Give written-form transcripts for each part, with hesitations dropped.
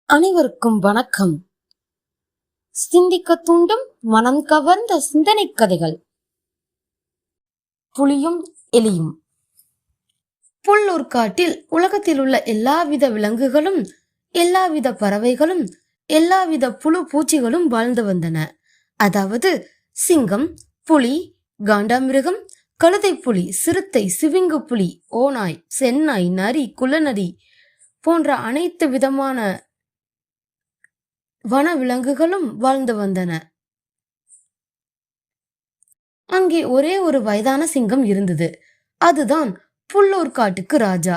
அனைவருக்கும் வணக்கம். சிந்திக்க தூண்டும் மனம் கவர்ந்த சிந்தனை கதைகள். புலியும் எலியும். புல்லூர் காட்டில் உலகத்தில் உள்ள எல்லாவித விலங்குகளும், எல்லாவித பறவைகளும், எல்லாவித புழு பூச்சிகளும் வாழ்ந்து வந்தன. அதாவது சிங்கம், புலி, காண்டாமிருகம், கழுதை புலி, சிறுத்தை, சிவிங்கு புலி, ஓநாய், செந்நாய், நரி, குள்ளநரி போன்ற அனைத்து விதமான வன விலங்குகளும் வாழ்ந்து வந்தன. அங்கே ஒரே ஒரு வயதான சிங்கம் இருந்தது. அதுதான் புல்லூர் காட்டுக்கு ராஜா.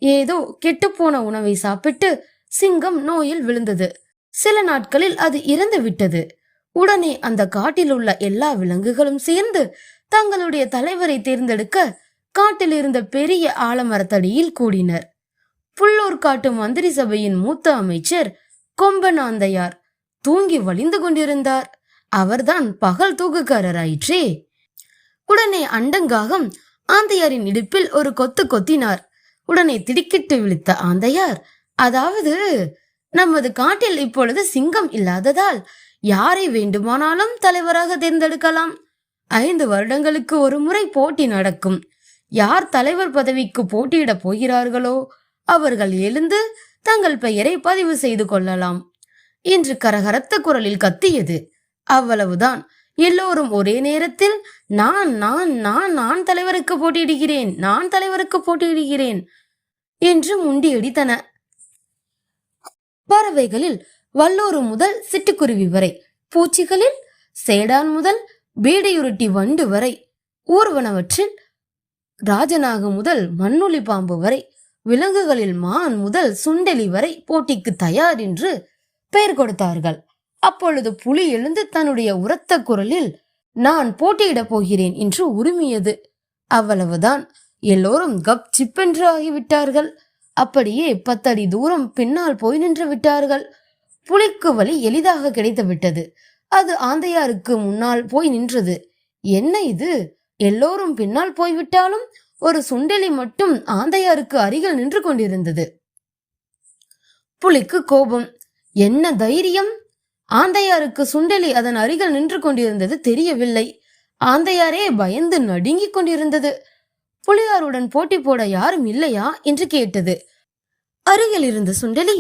ஏதோ கெட்டுப்போன உணவை சாப்பிட்டு சிங்கம் நோயில் விழுந்தது. சில நாட்களில் அது இறந்து விட்டது. உடனே அந்த காட்டில் உள்ள எல்லா விலங்குகளும் சேர்ந்து தங்களுடைய தலைவரை தேர்ந்தெடுக்க காட்டில் இருந்த பெரிய ஆலமரத்தடியில் கூடினர். புல்லூர் காட்டு மந்திரி சபையின் மூத்த அமைச்சர் கொம்பன் ஆந்தையார் தூங்கி வலிந்து கொண்டிருந்தார். அவர்தான் பகல் தூக்குக்காரராயிற்றே. உடனே அண்டங்காகம் ஆந்தையாரின் இடுப்பில் ஒரு கொத்து கொத்தினார். உடனே திடுக்கிட்டு விழித்த ஆந்தையார், அதாவது நமது காட்டில் இப்பொழுது சிங்கம் இல்லாததால் யாரை வேண்டுமானாலும் தலைவராக தேர்ந்தெடுக்கலாம். 5 வருடங்களுக்கு ஒரு முறை போட்டி நடக்கும். யார் தலைவர் பதவிக்கு போட்டியிடப் போகிறார்களோ அவர்கள் எழுந்து தங்கள் பெயரை பதிவு செய்து கொள்ளலாம் என்று கரகரத்த குரலில் கத்தியது. அவ்வளவுதான். எல்லோரும் ஒரே நேரத்தில் நான் நான் நான் நான் தலைவருக்கு போட்டியிடுகிறேன், நான் தலைவருக்கு போட்டியிடுகிறேன் என்று முண்டியடித்தன. பறவைகளில் வல்லூரு முதல் சிட்டுக்குருவி வரை, பூச்சிகளில் சேடான் முதல் பீடையுருட்டி வண்டு வரை, ஊர்வனவற்றில் ராஜநாகு முதல் மண்ணுளி பாம்பு வரை, விலங்குகளில் மான் முதல் சுண்டெலி வரை போட்டிக்கு தயார் என்று பெயர் கொடுத்தார்கள். அப்பொழுது புலி எழுந்து தன்னுடைய உரத்த குரலில் நான் போட்டியிடப் போகிறேன் என்று உரிமையது. அவ்வளவுதான். எல்லோரும் கப் சிப்பென்று ஆகிவிட்டார்கள். அப்படியே 10 அடி தூரம் பின்னால் போய் நின்று விட்டார்கள். புலிக்கு வழி எளிதாக கிடைத்து விட்டது. அது ஆந்தையாருக்கு முன்னால் போய் நின்றது. என்ன இது, எல்லோரும் பின்னால் போய்விட்டாலும் ஒரு சுண்டெலி மட்டும் ஆந்தையாருக்கு அருகில் நின்று கொண்டிருந்தது. புலிக்கு கோபம். என்ன தைரியம்! ஆந்தையாருக்கு சுண்டெலி அதன் அருகில் நின்று கொண்டிருந்தது தெரியவில்லை. ஆந்தையாரே பயந்து நடுங்கிக் கொண்டிருந்தது. புலியாருடன் போட்டி போட யாரும் இல்லையா என்று கேட்டது. அருகில் இருந்த சுண்டெலி,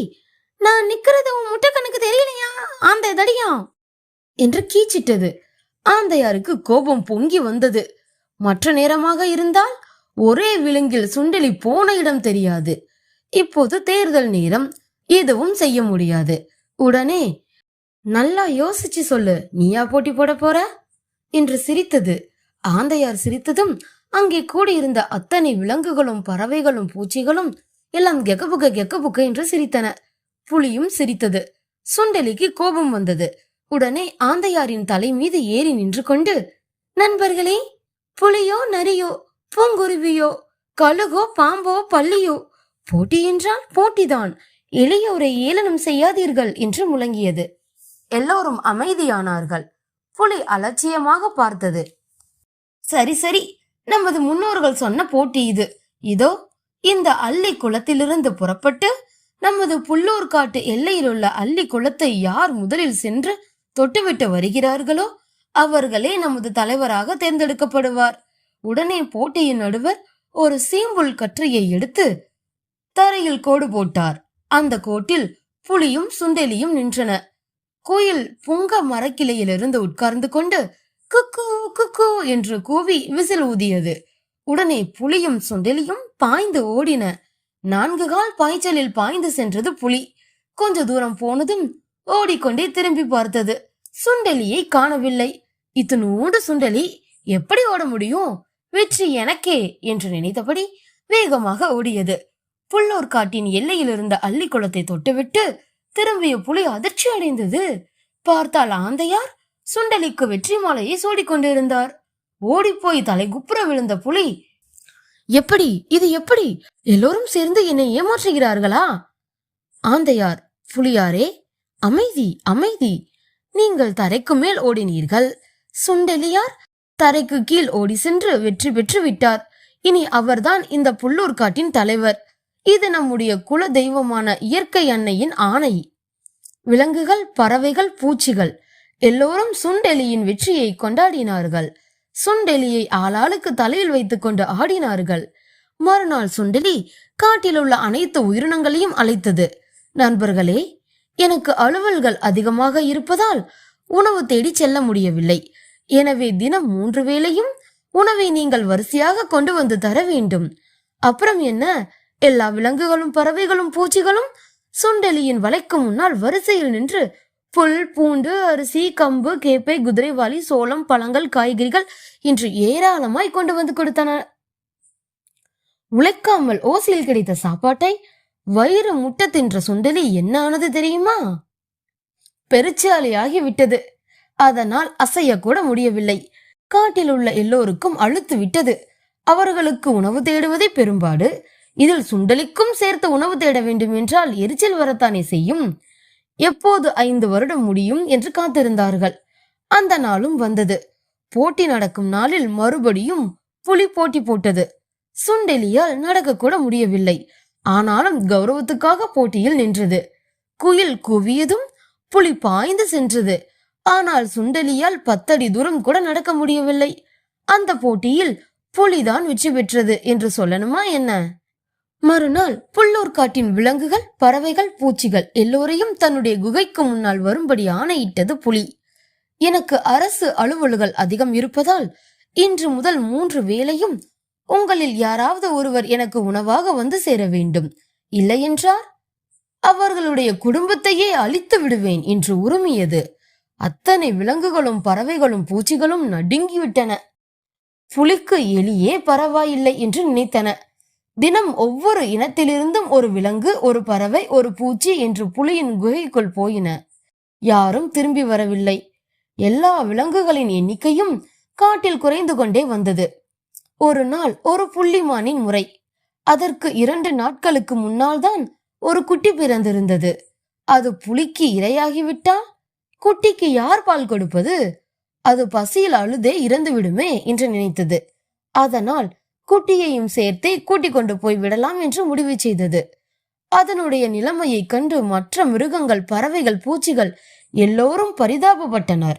நான் நிக்கிறது உன் முட்டை கணக்கு தெரியலையா, ஆந்தை தடியா என்று கீச்சிட்டது. ஆந்தையாருக்கு கோபம் பொங்கி வந்தது. மற்ற நேரமாக இருந்தால் ஒரே விலங்கில் சுண்டெலி போன இடம் தெரியாது. இப்போது தேர்தல் நேரம், எதுவும் செய்ய முடியாது. உடனே நல்லா யோசிச்சு சொல்லு, நீயா போட்டி போட போற என்று சிரித்தது. ஆந்தையார் சிரித்ததும் அங்கே கூடியிருந்த அத்தனை விலங்குகளும் பறவைகளும் பூச்சிகளும் எல்லாம் கெக்கபுக்க கெக்கபுக்க என்று சிரித்தன. புலியும் சிரித்தது. சுண்டெலிக்கு கோபம் வந்தது. உடனே ஆந்தையாரின் தலை மீது ஏறி நின்று கொண்டு, நண்பர்களே, புலியோ நரியோ பூங்குருவியோ கழுகோ பாம்போ பள்ளியோ, போட்டி என்றால் போட்டிதான், எளியோரை ஏளனம் செய்யாதீர்கள் என்று முழங்கியது. எல்லோரும் அமைதியானார்கள். புலி அலட்சியமாக பார்த்தது. சரி சரி, நமது முன்னோர்கள் சொன்ன போட்டி இது. இதோ இந்த அள்ளி குளத்திலிருந்து புறப்பட்டு நமது புல்லூர் காட்டு எல்லையில் உள்ள அள்ளி குளத்தை யார் முதலில் சென்று தொட்டுவிட்டு வருகிறார்களோ அவர்களே நமது தலைவராக தேர்ந்தெடுக்கப்படுவார். உடனே போட்டியின் நடுவர் ஒரு சீம்புல் கற்றையை எடுத்து தரையில் கோடு போட்டார். அந்த கோட்டில் புலியும் சுண்டெலியும் நின்றன. கோயில் புங்க மரக்கிளையிலிருந்து உட்கார்ந்து கொண்டு குக்கு குக்கு என்று கூவி விசில் ஊதியது. உடனே புலியும் சுண்டெலியும் பாய்ந்து ஓடின. 4 கால் பாய்ச்சலில் பாய்ந்து சென்றது புலி. கொஞ்ச தூரம் போனதும் ஓடிக்கொண்டே திரும்பி பார்த்தது. சுண்டெலியை காணவில்லை. இத்தனோடு சுண்டெலி எப்படி ஓட முடியும், வெற்றி எனக்கே என்று நினைத்தபடி வேகமாக ஓடியது. புல்லூர் காட்டின் எல்லையில் இருந்த அள்ளி குளத்தை தொட்டுவிட்டு திரும்பிய புலி அதிர்ச்சி அடைந்தது. பார்த்தால் ஆந்தையார் சுண்டெலிக்கு வெற்றி மாலையை சூடிக்கொண்டிருந்தார். ஓடிப்போய் தலை குப்புற விழுந்த புலி, எப்படி இது எப்படி, எல்லோரும் சேர்ந்து என்னை ஏமாற்றுகிறார்களா? ஆந்தையார், புலியாரே, அமைதி அமைதி, நீங்கள் தரைக்கு மேல் ஓடினீர்கள். சுண்டெலியார் தரைக்கு கீழ் ஓடி சென்று வெற்றி பெற்று விட்டார். இனி அவர்தான் இந்த புல்லூர் காட்டின் தலைவர். இது நம்முடைய குல தெய்வமான இயற்கை அன்னையின் ஆணை. விலங்குகள், பறவைகள், பூச்சிகள் எல்லோரும் சுண்டெலியின் வெற்றியை கொண்டாடினார்கள். சுண்டெலியை ஆளாளுக்கு தலையில் வைத்துக் கொண்டு ஆடினார்கள். மறுநாள் சுண்டெலி காட்டில் உள்ள அனைத்து உயிரினங்களையும் அழைத்தது. நண்பர்களே, எனக்கு அலுவல்கள் அதிகமாக இருப்பதால் உணவு தேடி செல்ல முடியவில்லை. எனவே தினம் 3 வேளையும் உணவை நீங்கள் வரிசையாக கொண்டு வந்து தர வேண்டும். அப்புறம் என்ன, எல்லா விலங்குகளும், பறவைகளும், பூச்சிகளும் சுண்டெலியின் வலைக்கு முன்னால் வரிசையில் நின்று புல், பூண்டு, அரிசி, கம்பு, கேப்பை, குதிரைவாலி, சோளம், பழங்கள், காய்கறிகள் இன்று ஏராளமாய் கொண்டு வந்து கொடுத்தன. உழைக்காமல் ஓசையில் கிடைத்த சாப்பாட்டை வயிறு முட்ட தின்ற சுண்டெலி என்ன ஆனது தெரியுமா? பெருச்சாலியாகி விட்டது. அதனால் அசைய கூட முடியவில்லை. காட்டில் உள்ள எல்லோருக்கும் அழுத்து விட்டது. அவர்களுக்கு உணவு தேடுவதே பெரும்பாடு. இதில் சுண்டலிக்கும் சேர்த்து உணவு தேட வேண்டும் என்றால் எரிச்சல் வரத்தானே செய்யும். எப்போது 5 வருடம் முடியும் என்று காத்திருந்தார்கள். அந்த நாளும் வந்தது. போட்டி நடக்கும் நாளில் மறுபடியும் புலி போட்டி போட்டது. சுண்டெலியால் நடக்க கூட முடியவில்லை. ஆனாலும் கௌரவத்துக்காக போட்டியில் நின்றது. குயில் கூவியதும் புலி பாய்ந்து சென்றது. ஆனால் சுண்டெலியால் 10 அடி தூரம் கூட நடக்க முடியவில்லை. அந்த போட்டியில் புலிதான் வெற்றி பெற்றது என்று சொல்லணுமா என்ன? மறுநாள் புல்லூர் காட்டின் விலங்குகள், பறவைகள், பூச்சிகள் எல்லோரையும் தன்னுடைய குகைக்கு முன்னால் வரும்படி ஆணையிட்டது புலி. எனக்கு அரசு அலுவல்கள் அதிகம் இருப்பதால் இன்று முதல் 3 வேளையும் உங்களில் யாராவது ஒருவர் எனக்கு உணவாக வந்து சேர வேண்டும். இல்லையென்றால் அவர்களுடைய குடும்பத்தையே அழித்து விடுவேன் என்று உறுமியது. அத்தனை விலங்குகளும், பறவைகளும், பூச்சிகளும் நடுங்கிவிட்டன. புலிக்கு எலியே பரவாயில்லை என்று நினைத்தன. தினம் ஒவ்வொரு இனத்திலிருந்தும் ஒரு விலங்கு, ஒரு பறவை, ஒரு பூச்சி என்று புலியின் குகைக்குள் போயின. யாரும் திரும்பி வரவில்லை. எல்லா விலங்குகளின் எண்ணிக்கையும் காட்டில் குறைந்து கொண்டே வந்தது. ஒரு நாள் ஒரு புள்ளிமானின் முறை. அதற்கு 2 நாட்களுக்கு முன்னால் தான் ஒரு குட்டி பிறந்திருந்தது. அது புலிக்கு இரையாகிவிட்டால் குட்டிக்கு யார் பால் கொடுப்பது? அது பசியில் அழுதே இறந்து விடுமே என்று நினைத்தது. அதனால் குட்டியையும் சேர்த்தே கூட்டிக் கொண்டு போய் விடலாம் என்று முடிவு செய்தது. அதனுடைய நிலைமையை கண்டு மற்ற மிருகங்கள், பறவைகள், பூச்சிகள் எல்லோரும் பரிதாபப்பட்டனர்,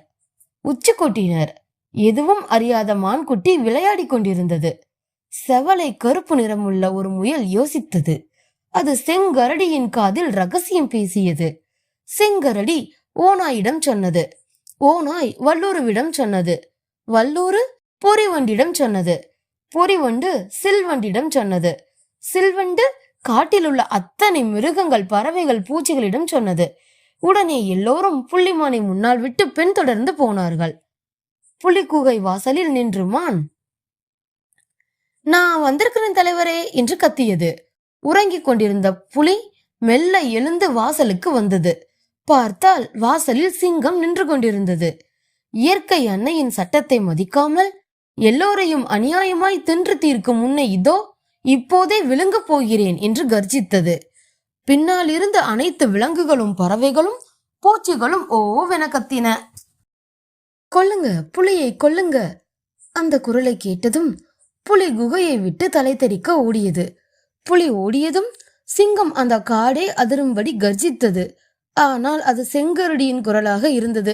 உச்சி கொட்டினர். எதுவும் அறியாத மான்குட்டி விளையாடி கொண்டிருந்தது. செவலை கருப்பு நிறமுள்ள ஒரு முயல் யோசித்தது. அது செங்கரடியின் காதில் ரகசியம் பேசியது. செங்கரடி ஓநாயிடம் சொன்னது. ஓநாய் வல்லூருவிடம் சொன்னது. வல்லூரு பொறிவண்டிடம் சொன்னது. பொறிவண்டு சில்வண்டிடம் சொன்னது. சில்வண்டு காட்டில் உள்ள அத்தனை மிருகங்கள், பறவைகள், பூச்சிகளிடம் சொன்னது. உடனே எல்லோரும் புள்ளிமானை முன்னால் விட்டு பின் தொடர்ந்து போனார்கள். புலிக்குகை வாசலில் நின்று மான், நான் வந்திருக்கிறேன் தலைவரே என்று கத்தியது. உறங்கிக் கொண்டிருந்த புலி மெல்ல எழுந்து வாசலுக்கு வந்தது. பார்த்தால் வாசலில் சிங்கம் நின்று கொண்டிருந்தது. இயற்கை அன்னையின் சட்டத்தை மதிக்காமல் எல்லோரையும் அநியாயமாய் தின்று தீர்க்கும் முன்னை இதோ இப்போதே விழுங்கப் போகிறேன் என்று கர்ஜித்தது. பின்னால் இருந்த அனைத்து விலங்குகளும், பறவைகளும், பூச்சிகளும் ஓவென கத்தின. கொல்லுங்க, புலியை கொல்லுங்க! அந்த குரலை கேட்டதும் புலி குகையை விட்டு தலை தெறிக்க ஓடியது. புலி ஓடியதும் சிங்கம் அந்த காடே அதிரும்படி கர்ஜித்தது. ஆனால் அது செங்கரடியின் குரலாக இருந்தது.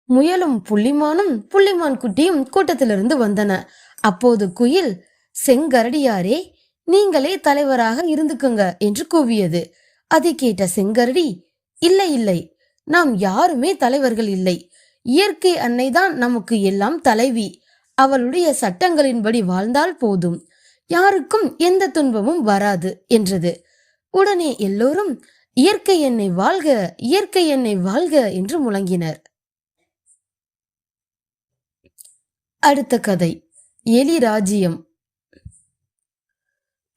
முயலும் புள்ளிமானும் புள்ளிமான் குட்டியும் கூட்டத்திலிருந்து வந்தன. அப்போது குயில், செங்கரடியாரே, நீங்களே தலைவராக இருந்துக்குங்க என்று கூவியது. அதை கேட்ட செங்கரடி, இல்லை இல்லை, நாம் யாருமே தலைவர்கள் இல்லை. இயற்கை அன்னைதான் நமக்கு எல்லாம் தலைவி. அவளுடைய சட்டங்களின்படி வாழ்ந்தால் போதும், யாருக்கும் எந்த துன்பமும் வராது என்றது. உடனே எல்லோரும் இயற்கை அன்னை வாழ்க, இயற்கை அன்னை வாழ்க என்று முழங்கினர். அடுத்த கதை, எலி ராஜ்யம்.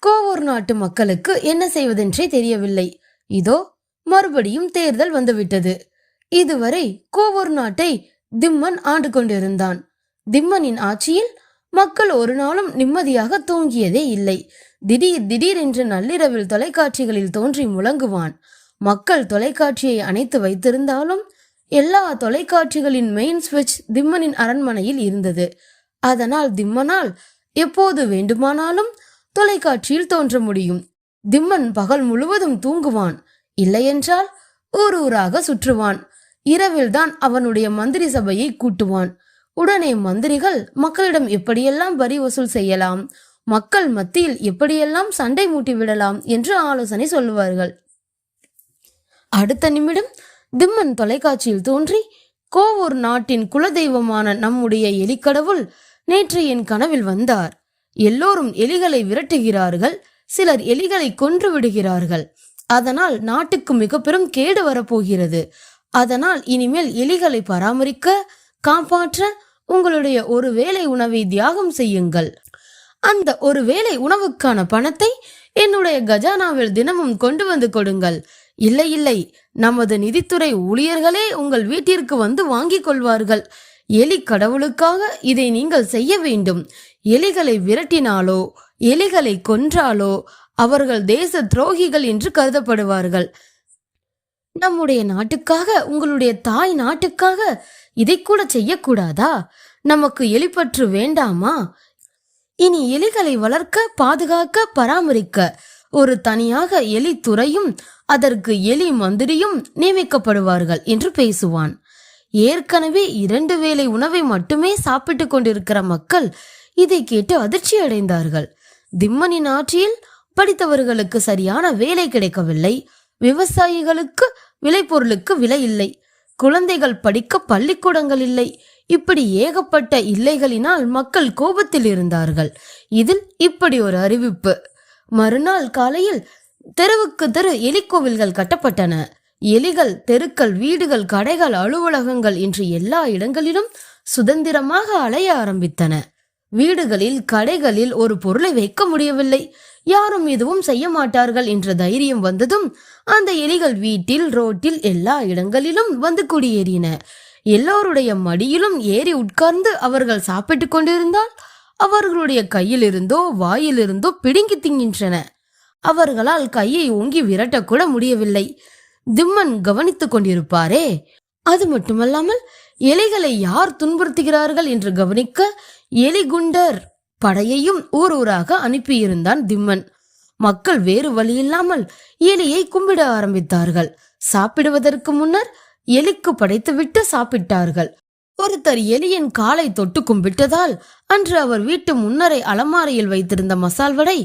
கோவூர் நாட்டு மக்களுக்கு என்ன செய்வதென்றே தெரியவில்லை. இதோ மறுபடியும் தேர்தல் வந்துவிட்டது. இதுவரை கோவூர் நாட்டை திம்மன் ஆண்டு கொண்டிருந்தான். திம்மனின் ஆட்சியில் மக்கள் ஒரு நாளும் நிம்மதியாக தூங்கியதே இல்லை. திடீர் திடீர் என்று நள்ளிரவில் தொலைக்காட்சிகளில் தோன்றி முழங்குவான். மக்கள் தொலைக்காட்சியை அணைத்து வைத்திருந்தாலும் எல்லா தொலைக்காட்சிகளின் மெயின் ஸ்விட்ச் திம்மனின் அரண்மனையில் இருந்தது. அதனால் திம்மனால் எப்போது வேண்டுமானாலும் தொலைக்காட்சியில் தோன்ற முடியும். திம்மன் பகல் முழுவதும் தூங்குவான். இல்லையென்றால் ஊர் ஊராக சுற்றுவான். இரவில்தான் அவனுடைய மந்திரி சபையை கூட்டுவான். உடனே மந்திரிகள் மக்களிடம் எப்படியெல்லாம் வரி வசூல் செய்யலாம், மக்கள் மத்தியில் எப்படியெல்லாம் சண்டை மூட்டி விடலாம் என்று ஆலோசனை சொல்லுவார்கள். அடுத்த நிமிடம் திம்மன் தொலைக்காட்சியில் தோன்றி, கோவூர் நாட்டின் குலதெய்வமான நம்முடைய எலிக்கடவுள் நேற்று என் கனவில் வந்தார். எல்லோரும் எலிகளை விரட்டுகிறார்கள், சிலர் எலிகளை கொன்று விடுகிறார்கள். அதனால் நாட்டுக்கு மிக பெரும் கேடு வரப்போகிறது. அதனால் இனிமேல் எலிகளை பராமரிக்க, காப்பாற்ற உங்களுடைய ஒரு வேளை உணவை தியாகம் செய்யுங்கள். அந்த ஒரு வேளை உணவுக்கான பணத்தை என்னுடைய கஜானாவில் தினமும் கொண்டு வந்து கொடுங்கள். இல்லை இல்லை, நமது நிதித்துறை ஊழியர்களே உங்கள் வீட்டிற்கு வந்து வாங்கிக் கொள்வார்கள். எலி கடவுளுக்காக இதை நீங்கள் செய்ய வேண்டும். எலிகளை விரட்டினாலோ எலிகளை கொன்றாலோ அவர்கள் தேச துரோகிகள் என்று கருதப்படுவார்கள். நம்முடைய நாட்டுக்காக, உங்களுடைய தாய் நாட்டுக்காக இதை கூட செய்யக்கூடாதா? நமக்கு எலிப்பற்று வேண்டாமா? இனி எலிகளை வளர்க்க, பாதுகாக்க, பராமரிக்க ஒரு தனியாக எலி துறையும் அதற்கு எலி மந்திரியும் நியமிக்கப்படுவார்கள் என்று பேசுவான். ஏற்கனவே 2 வேளை உணவை மட்டுமே சாப்பிட்டு கொண்டிருக்கிற மக்கள் இதை கேட்டு அதிர்ச்சி அடைந்தார்கள். திம்மனின் ஆட்சியில் படித்தவர்களுக்கு சரியான வேலை கிடைக்கவில்லை, விவசாயிகளுக்கு விளைபொருளுக்கு விலை இல்லை, குழந்தைகள் படிக்க பள்ளிக்கூடங்கள் இல்லை. இப்படி ஏகப்பட்ட இல்லைகளினால் மக்கள் கோபத்தில் இருந்தார்கள். இதில் இப்படி ஒரு அறிவிப்பு. மறுநாள் காலையில் தெருவுக்கு தெரு எலிக்கோவில்கள் கட்டப்பட்டன. எலிகள் தெருக்கள், வீடுகள், கடைகள், அலுவலகங்கள் என்று எல்லா இடங்களிலும் சுதந்திரமாக அலைய ஆரம்பித்தன. வீடுகளில், கடைகளில் ஒரு பொருளை வைக்க முடியவில்லை. யாரும் எதுவும் செய்ய மாட்டார்கள் என்ற தைரியம் வந்ததும் அந்த எலிகள் வீட்டில், ரோட்டில், எல்லா இடங்களிலும் வந்து குடியேறின. எல்லோருடைய மடியிலும் ஏறி உட்கார்ந்து அவர்கள் சாப்பிட்டு கொண்டிருந்தால் அவர்களுடைய கையிலிருந்தோ வாயிலிருந்தோ பிடுங்கி திங்கின்றன. அவர்களால் கையை ஓங்கி விரட்டக்கூட முடியவில்லை. திம்மன் கவனித்துக் கொண்டிருப்பாரே. அது மட்டுமல்லாமல் எலிகளை யார் துன்புறுத்துகிறார்கள் என்று கவனிக்க எலிகுண்டர் படையையும் ஊர் ஊராக அனுப்பியிருந்தான் திம்மன். மக்கள் வேறு வழியில்லாமல் எலியை கும்பிட ஆரம்பித்தார்கள். சாப்பிடுவதற்கு முன்னர் எலிக்கு படைத்துவிட்டு சாப்பிட்டார்கள். ஒருத்தர் எலியின் காலை தொட்டு கும்பிட்டதால் அன்று அவர் வீட்டு முன்னரை அலமாரியில் வைத்திருந்த மசால் வடை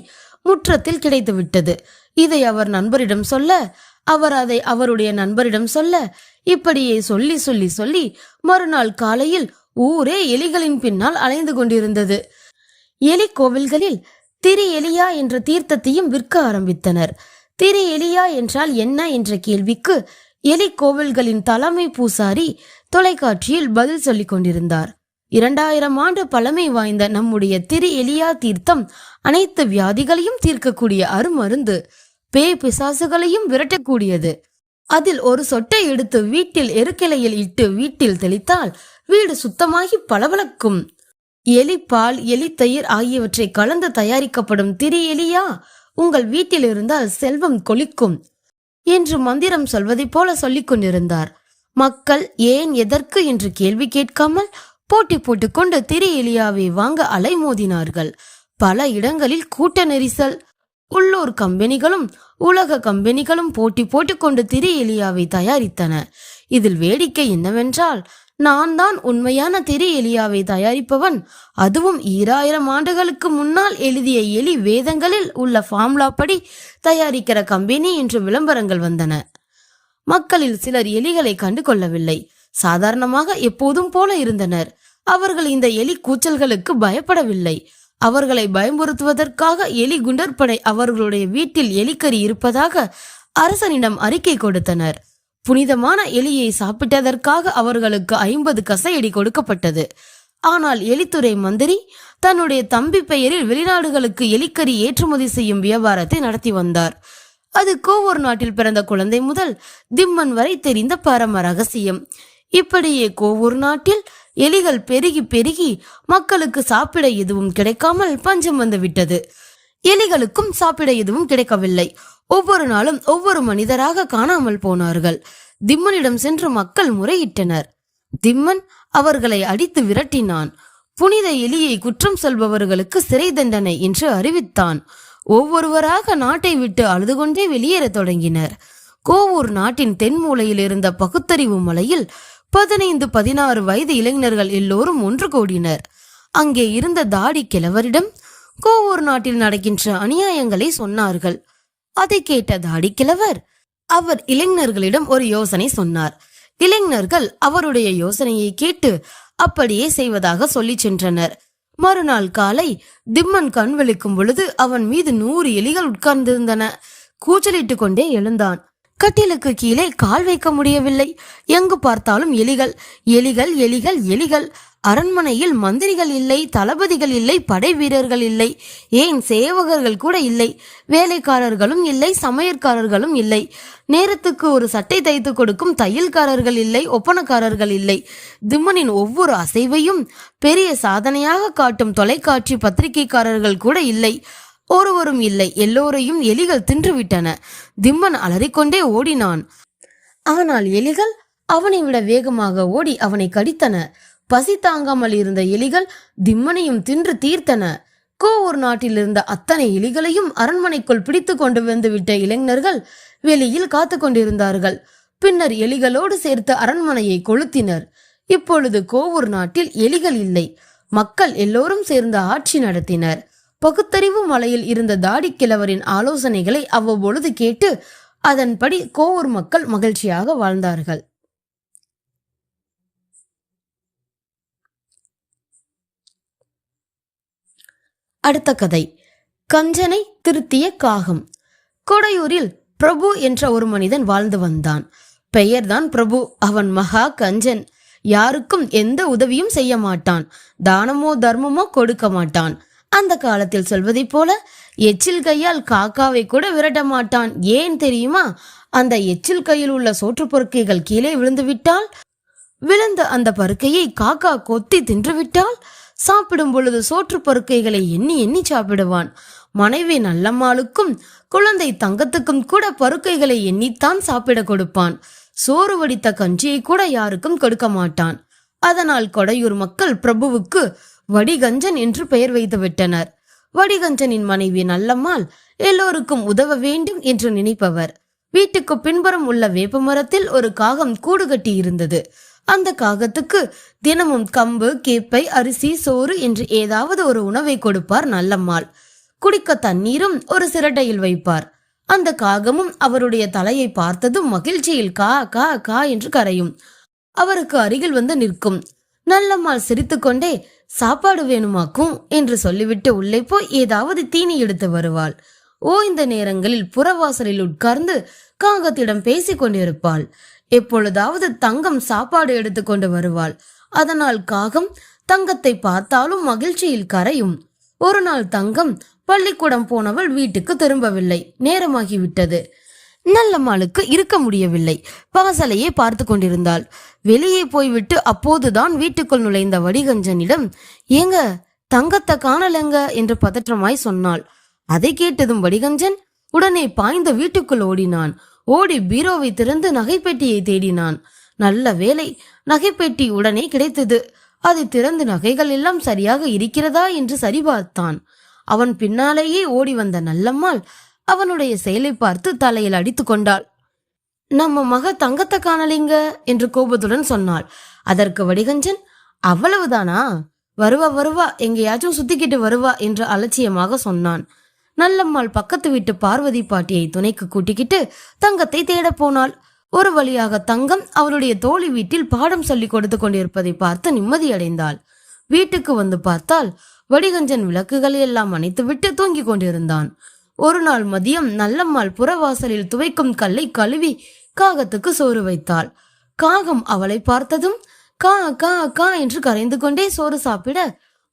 முற்றத்தில் கிடைத்து விட்டது. இதை அவர் நண்பரிடம் சொல்ல, அவர் அதை அவருடைய நண்பரிடம் சொல்ல, இப்படியே சொல்லி சொல்லி சொல்லி மறுநாள் காலையில் ஊரே எலிகளின் பின்னால் அலைந்து கொண்டிருந்தது. எலி கோவில்களில் திரு எலியா என்ற தீர்த்தத்தையும் விற்க ஆரம்பித்தனர். திரு எலியா என்றால் என்ன என்ற கேள்விக்கு எலி கோவில்களின் தலைமை பூசாரி தொலைக்காட்சியில் பதில் சொல்லிக் கொண்டிருந்தார். 2000 ஆண்டு பழமை வாய்ந்த நம்முடைய திரு எலியா தீர்த்தம் அனைத்து வியாதிகளையும் தீர்க்கக்கூடிய அருமருந்து, பேய் பிசாசுகளையும் விரட்டக்கூடியது. அதில் ஒரு சொட்டை எடுத்து வீட்டில் எருக்கிளையில் இட்டு வீட்டில் தெளித்தால் வீடு சுத்தமாகி பளபளக்கும். எலி பால், எலி தயிர் ஆகியவற்றை கலந்து தயாரிக்கப்படும் திரு எலியா உங்கள் வீட்டில் இருந்தால் செல்வம் கொளிக்கும் என்று மந்திரம் சொல்வதை போல சொல்லிக் கொண்டிருந்தார். மக்கள் ஏன், எதற்கு என்று கேள்வி கேட்காமல் போட்டி போட்டுக்கொண்டு திரு எலியாவை வாங்க அலைமோதினார்கள். பல இடங்களில் கூட்ட நெரிசல். உள்ளூர் கம்பெனிகளும் உலக கம்பெனிகளும் போட்டி போட்டுக்கொண்டு திரு எலியாவை தயாரித்தன. இதில் வேடிக்கை என்னவென்றால், நான் தான் உண்மையான திரு எலியாவை தயாரிப்பவன், அதுவும் 2000 ஆண்டுகளுக்கு முன்னால் எழுதிய எலி வேதங்களில் உள்ள ஃபார்முலா படி தயாரிக்கிற கம்பெனி என்று விளம்பரங்கள் வந்தன. மக்களில் சிலர் எலிகளை கண்டு கொள்ளவில்லை. சாதாரணமாக எப்போதும் போல இருந்தனர். அவர்கள் இந்த எலி கூச்சல்களுக்கு பயப்படவில்லை. அவர்களை பயமுறுத்துவதற்காக எலி குண்டற்படை அவர்களுடைய வீட்டில் எலிக்கறி இருப்பதாக அரசனிடம் அறிக்கை கொடுத்தனர். புனிதமான எலியை சாப்பிட்டதற்காக அவர்களுக்கு 50 கசையடி கொடுக்கப்பட்டது. ஆனால் எலித்துறை மந்திரி தன்னுடைய தம்பி பெயரில் வெளிநாடுகளுக்கு எலிக்கறி ஏற்றுமதி செய்யும் வியாபாரத்தை நடத்தி வந்தார். அது கோவூர் நாட்டில் பிறந்த குழந்தை முதல் திம்மன் வரை தெரிந்த பரம ரகசியம். இப்படியே கோவூர் நாட்டில் எலிகள் பெருகி பெருகி மக்களுக்கு சாப்பிட எதுவும் கிடைக்காமல் பஞ்சம் வந்து விட்டது. எலிகளுக்கும் சாப்பிட எதுவும் கிடைக்கவில்லை. ஒவ்வொரு நாளும் ஒவ்வொரு மனிதராக காணாமல் போனார்கள். திம்மனிடம் சென்று மக்கள் முறையிட்டனர். திம்மன் அவர்களை அடித்து விரட்டினான். புனித எலியை குற்றம் சொல்பவர்களுக்கு சிறை தண்டனை என்று அறிவித்தான். ஒவ்வொருவராக நாட்டை விட்டு அழுது கொண்டே வெளியேற தொடங்கினர். கோவூர் நாட்டின் தென்மூலையில் இருந்த பகுத்தறிவு மலையில் 15-16 வயது இளைஞர்கள் எல்லோரும் ஒன்று கூடினர். அங்கே இருந்த தாடி கிழவரிடம் கோவூர் நாட்டில் நடக்கின்ற அநியாயங்களை சொன்னார்கள். அதை கேட்ட தாடி கிழவர் அவர் இளைஞர்களிடம் ஒரு யோசனை சொன்னார். இளைஞர்கள் அவருடைய யோசனையை கேட்டு அப்படியே செய்வதாக சொல்லி சென்றனர். மறுநாள் காலை திம்மன் கண் விழிக்கும் பொழுது அவன் மீது 100 எலிகள் உட்கார்ந்திருந்தன. கூச்சலிட்டு கொண்டே எழுந்தான். கட்டிலுக்கு கீழே கால் வைக்க முடியவில்லை. எங்கு பார்த்தாலும் எலிகள், எலிகள், எலிகள், எலிகள். அரண்மனையில் மந்திரிகள் இல்லை, தளபதிகள் இல்லை, படை வீரர்கள் இல்லை, ஏன் சேவகர்கள் கூட இல்லை, வேலைக்காரர்களும் இல்லை, சமையற்காரர்களும் இல்லை, நேரத்துக்கு ஒரு சட்டை தைத்து கொடுக்கும் தையல்காரர்கள் இல்லை, ஒப்பனக்காரர்கள் இல்லை. திம்மனின் ஒவ்வொரு அசைவையும் பெரிய சாதனையாக காட்டும் தொலைக்காட்சி பத்திரிகைக்காரர்கள் கூட இல்லை. ஒருவரும் இல்லை. எல்லோரையும் எலிகள் தின்றுவிட்டன. திம்மன் அலறிக்கொண்டே ஓடினான். ஆனால் எலிகள் அவனை விட வேகமாக ஓடி அவனை கடித்தன. பசி தாங்காமல் இருந்த எலிகள் திம்மனையும் தின்று தீர்த்தன. கோவூர் நாட்டில் இருந்த அத்தனை எலிகளையும் அரண்மனைக்குள் பிடித்து கொண்டு வந்துவிட்ட இளைஞர்கள் வெளியில் காத்து கொண்டிருந்தார்கள். பின்னர் எலிகளோடு சேர்த்து அரண்மனையை கொளுத்தினர். இப்பொழுது கோவூர் நாட்டில் எலிகள் இல்லை. மக்கள் எல்லோரும் சேர்ந்து ஆட்சி நடத்தினர். பகுத்தறிவு மலையில் இருந்த தாடி கிழவரின் ஆலோசனைகளை அவ்வப்பொழுது கேட்டு அதன்படி கோவூர் மக்கள் மகிழ்ச்சியாக வாழ்ந்தார்கள். அடுத்த கதை, கஞ்சனை திருத்திய காகம். கொடையூரில் பிரபு என்ற ஒரு மனிதன் வாழ்ந்து வந்தான். பெயர்தான் பிரபு. அவன் மகா கஞ்சன். யாருக்கும் எந்த உதவியும் செய்ய மாட்டான். தானமோ தர்மமோ கொடுக்க மாட்டான். அந்த காலத்தில் சொல்வதை போல எச்சில் கையால் காக்காவை கூட விரட்ட மாட்டான். ஏன் தெரியுமா? அந்த எச்சில் கையில் உள்ள சோற்று பொறுக்கைகள் கீழே விழுந்து விட்டால், விழுந்த அந்த பருக்கையை காக்கா கொத்தி தின்றுவிட்டால், சாப்பிடும் பொழுது சோற்று பருக்கைகளை எண்ணி எண்ணி சாப்பிடுவான். மனைவி நல்லம்மாளுக்கும் குழந்தை தங்கத்துக்கும் கூட பருக்கைகளை எண்ணித்தான் சாப்பிட கொடுப்பான். சோறு வடித்த கஞ்சியை கூட யாருக்கும் கொடுக்க மாட்டான். அதனால் கொடையூர் மக்கள் பிரபுவுக்கு வடிகஞ்சன் என்று பெயர் வைத்து விட்டனர். வடிகஞ்சனின் மனைவி நல்லம்மாள் எல்லோருக்கும் உதவ வேண்டும் என்று நினைப்பவர். வீட்டுக்கு பின்புறம் உள்ள வேப்ப மரத்தில் ஒரு காகம் கூடு கட்டி இருந்தது. அந்த காகத்துக்கு தினமும் கம்பு, கேப்பை, அரிசி, சோறு என்று ஏதாவது ஒரு உணவை கொடுப்பார் நல்லம்மாள். குடிக்க தண்ணீரும் ஒரு சிரட்டையில் வைப்பார். அந்த காகமும் அவருடைய தலையை பார்த்ததும் மகிழ்ச்சியில் கா கா கா என்று கரையும். அவருக்கு அருகில் வந்து நிற்கும். நல்லம்மாள் சிரித்துக்கொண்டே சாப்பாடு வேணுமாக்கும் என்று சொல்லிவிட்டு உள்ளே போய் ஏதாவது தீனி எடுத்து வருவாள். ஓய்ந்த நேரங்களில் புறவாசலில் உட்கார்ந்து காகத்திடம் பேசிக் கொண்டிருப்பாள். எப்பொழுதாவது தங்கம் சாப்பாடு எடுத்து கொண்டு வருவாள். அதனால் காகம் தங்கத்தை பார்த்தாலும் மகிழ்ச்சியில் கரையும். ஒரு நாள் தங்கம் பள்ளிக்கூடம் போனவள் வீட்டுக்கு திரும்பவில்லை. நேரமாகிவிட்டது. நல்லம்மாளுக்கு இருக்க முடியவில்லை. வாசலையே பார்த்து கொண்டிருந்தாள். வெளியே போய்விட்டு அப்போதுதான் வீட்டுக்குள் நுழைந்த வடிகஞ்சனிடம், ஏங்க தங்கத்தை காணலங்க என்று பதற்றமாய் சொன்னாள். அதை கேட்டதும் வடிகஞ்சன் உடனே பாய்ந்த வீட்டுக்குள் ஓடினான். ஓடி பீரோவை திறந்து நகைப்பெட்டியை தேடினான். நல்ல வேலை, நகைப்பெட்டி உடனே கிடைத்தது. அதை திறந்து நகைகள் எல்லாம் சரியாக இருக்கிறதா என்று சரிபார்த்தான். அவன் பின்னாலேயே ஓடி வந்த நல்லம்மாள் அவனுடைய செயலை பார்த்து தலையில் அடித்து கொண்டாள். நம்ம மக தங்கத்தை காணலிங்க என்று கோபத்துடன் சொன்னாள். அதற்கு வடிகஞ்சன், அவ்வளவுதானா, வருவா எங்கேயாச்சும் சுத்திக்கிட்டு வருவா என்று அலட்சியமாக சொன்னான். நல்லம்மாள் பக்கத்து வீட்டு பார்வதி பாட்டியை துணைக்கு கூட்டிக்கிட்டு தங்கத்தை தேட போனாள். ஒரு வழியாக தங்கம் அவளுடைய தோழி வீட்டில் பாடம் சொல்லி கொடுத்து கொண்டிருப்பதை பார்த்து நிம்மதியடைந்தாள். வீட்டுக்கு வந்து பார்த்தால் வடிகஞ்சன் விளக்குகளை எல்லாம் அணைத்துவிட்டு தூங்கி கொண்டிருந்தான். ஒரு நாள் மதியம் நல்லம்மாள் புறவாசலில் துவைக்கும் கல்லை கழுவி காகத்துக்கு சோறு வைத்தாள். காகம் அவளை பார்த்ததும் கா கா கா என்று கரைந்து கொண்டே சோறு சாப்பிட